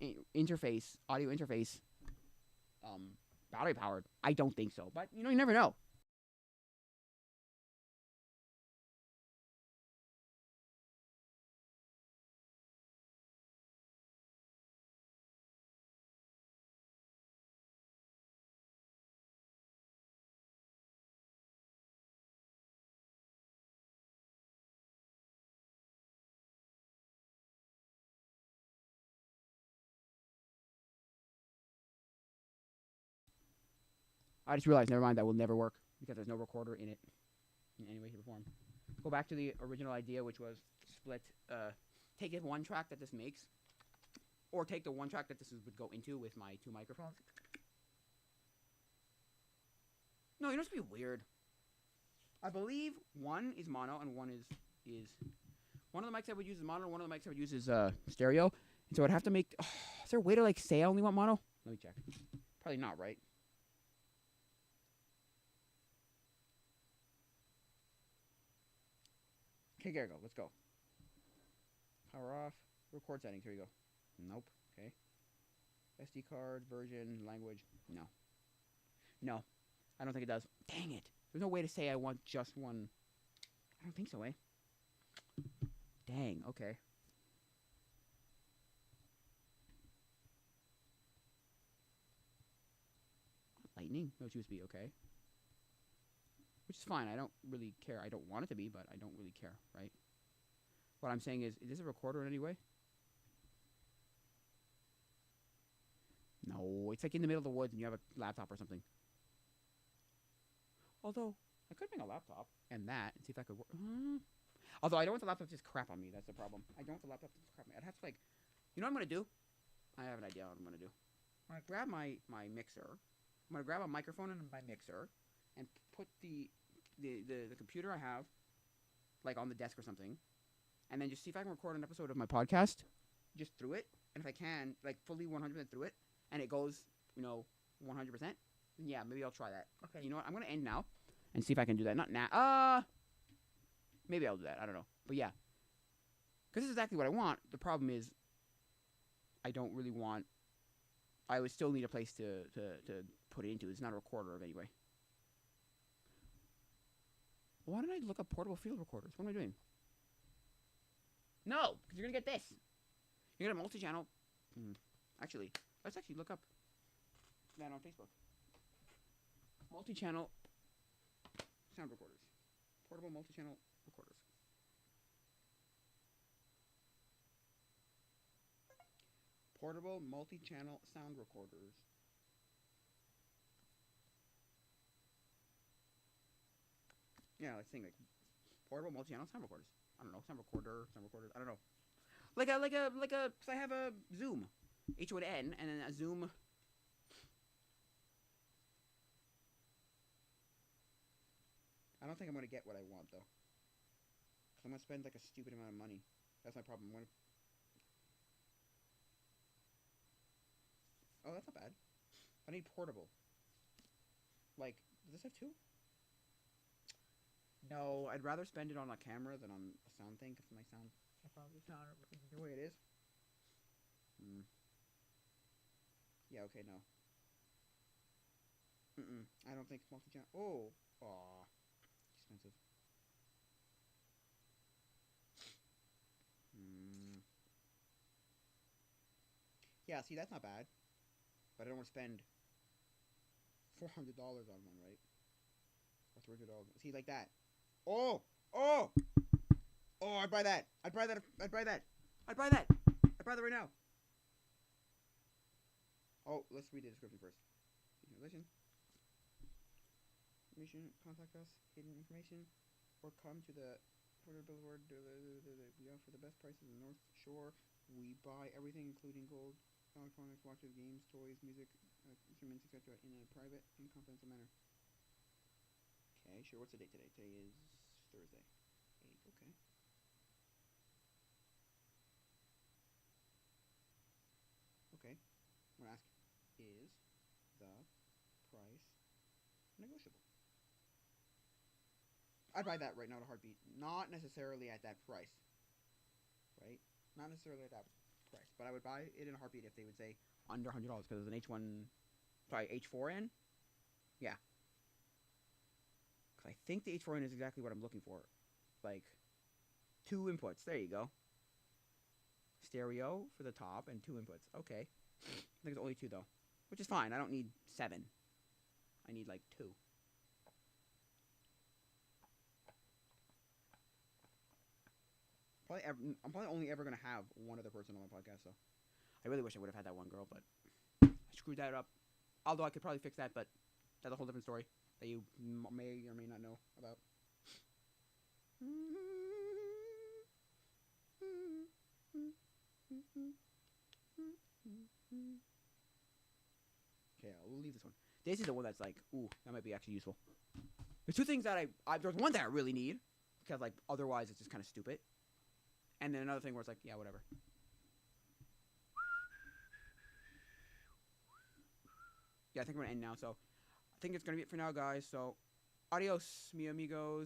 audio interface battery powered. I don't think so, but you never know. I just realized, never mind, that will never work because there's no recorder in it in any way, shape, or form. Go back to the original idea, which was split, take the one track that this makes, or take the one track that this would go into with my 2 microphones. No, you know what's gonna be weird? I believe one is mono and one is one of the mics I would use is mono, and one of the mics I would use is stereo. And so I'd have to make. Is there a way to like say I only want mono? Let me check. Probably not, right? Okay, there we go. Let's go. Power off. Record settings. Here we go. Nope. Okay. SD card, version, language. No. No. I don't think it does. Dang it. There's no way to say I want just one. I don't think so, eh? Dang. Okay. Lightning. No USB. Okay. Which is fine. I don't really care. I don't want it to be, but I don't really care, right? What I'm saying is this a recorder in any way? No, it's like in the middle of the woods and you have a laptop or something. Although, I could bring a laptop and that and see if I could work. Although, I don't want the laptop to just crap on me. That's the problem. I don't want the laptop to just crap on me. I'd have to, like, you know what I'm going to do? I have an idea what I'm going to do. I'm going to grab my mixer. I'm going to grab a microphone and my mixer and put the computer I have, like, on the desk or something. And then just see if I can record an episode of my podcast just through it. And if I can, like, fully 100% through it, and it goes, 100%, then yeah, maybe I'll try that. Okay. You know what? I'm going to end now and see if I can do that. Not now. Maybe I'll do that. I don't know. But yeah. Because this is exactly what I want. The problem is I don't really want... I would still need a place to put it into. It's not a recorder of any way. Why don't I look up portable field recorders? What am I doing? No! Because you're going to get this. You're going to multi-channel... Actually, let's actually look up that on Facebook. Multi-channel sound recorders. Portable multi-channel recorders. Portable multi-channel sound recorders. Yeah, let's think like portable multi-channel sound recorders. I don't know, sound recorders. I don't know. Like a. Cause I have a Zoom, H with N, and then a Zoom. I don't think I'm gonna get what I want though. Cause I'm gonna spend like a stupid amount of money. That's my problem. Oh, that's not bad. I need portable. Like, does this have two? No, I'd rather spend it on a camera than on a sound thing, because my sound... I probably sound the way it is. Yeah, okay, no. I don't think it's multi-channel. Oh! Aw. Expensive. Yeah, see, that's not bad. But I don't want to spend $400 on one, right? Or $300. See, like that. Oh! Oh! Oh, I'd buy that. I'd buy that. I'd buy that. I'd buy that. I'd buy that right now. Oh, let's read the description first. Listen. Mission, contact us, hidden information, or come to the billboard for the best prices in the North Shore. We buy everything, including gold, electronics, watches, games, toys, music, instruments, etc., in a private and confidential manner. Okay, sure. What's the date today? Today is Thursday. 8, okay. Okay. I'm going to ask, is the price negotiable? I'd buy that right now at a heartbeat. Not necessarily at that price. Right? Not necessarily at that price. But I would buy it in a heartbeat if they would say under $100 because it's an H4n? Yeah. Because I think the H4n is exactly what I'm looking for. Like, 2 inputs. There you go. Stereo for the top and 2 inputs. Okay. I think it's only 2 though. Which is fine. I don't need 7. I need like 2. I'm probably only ever going to have one other person on my podcast, so I really wish I would have had that one girl, but I screwed that up. Although I could probably fix that, but That's a whole different story that you may or may not know about. Okay, I'll leave this one. This is the one that's like, ooh, that might be actually useful. There's two things that there's one that I really need, because like otherwise it's just kind of stupid. And then another thing where it's like, yeah, whatever. Yeah, I think I'm gonna end now. So I think it's gonna be it for now, guys. So adios, mi amigos.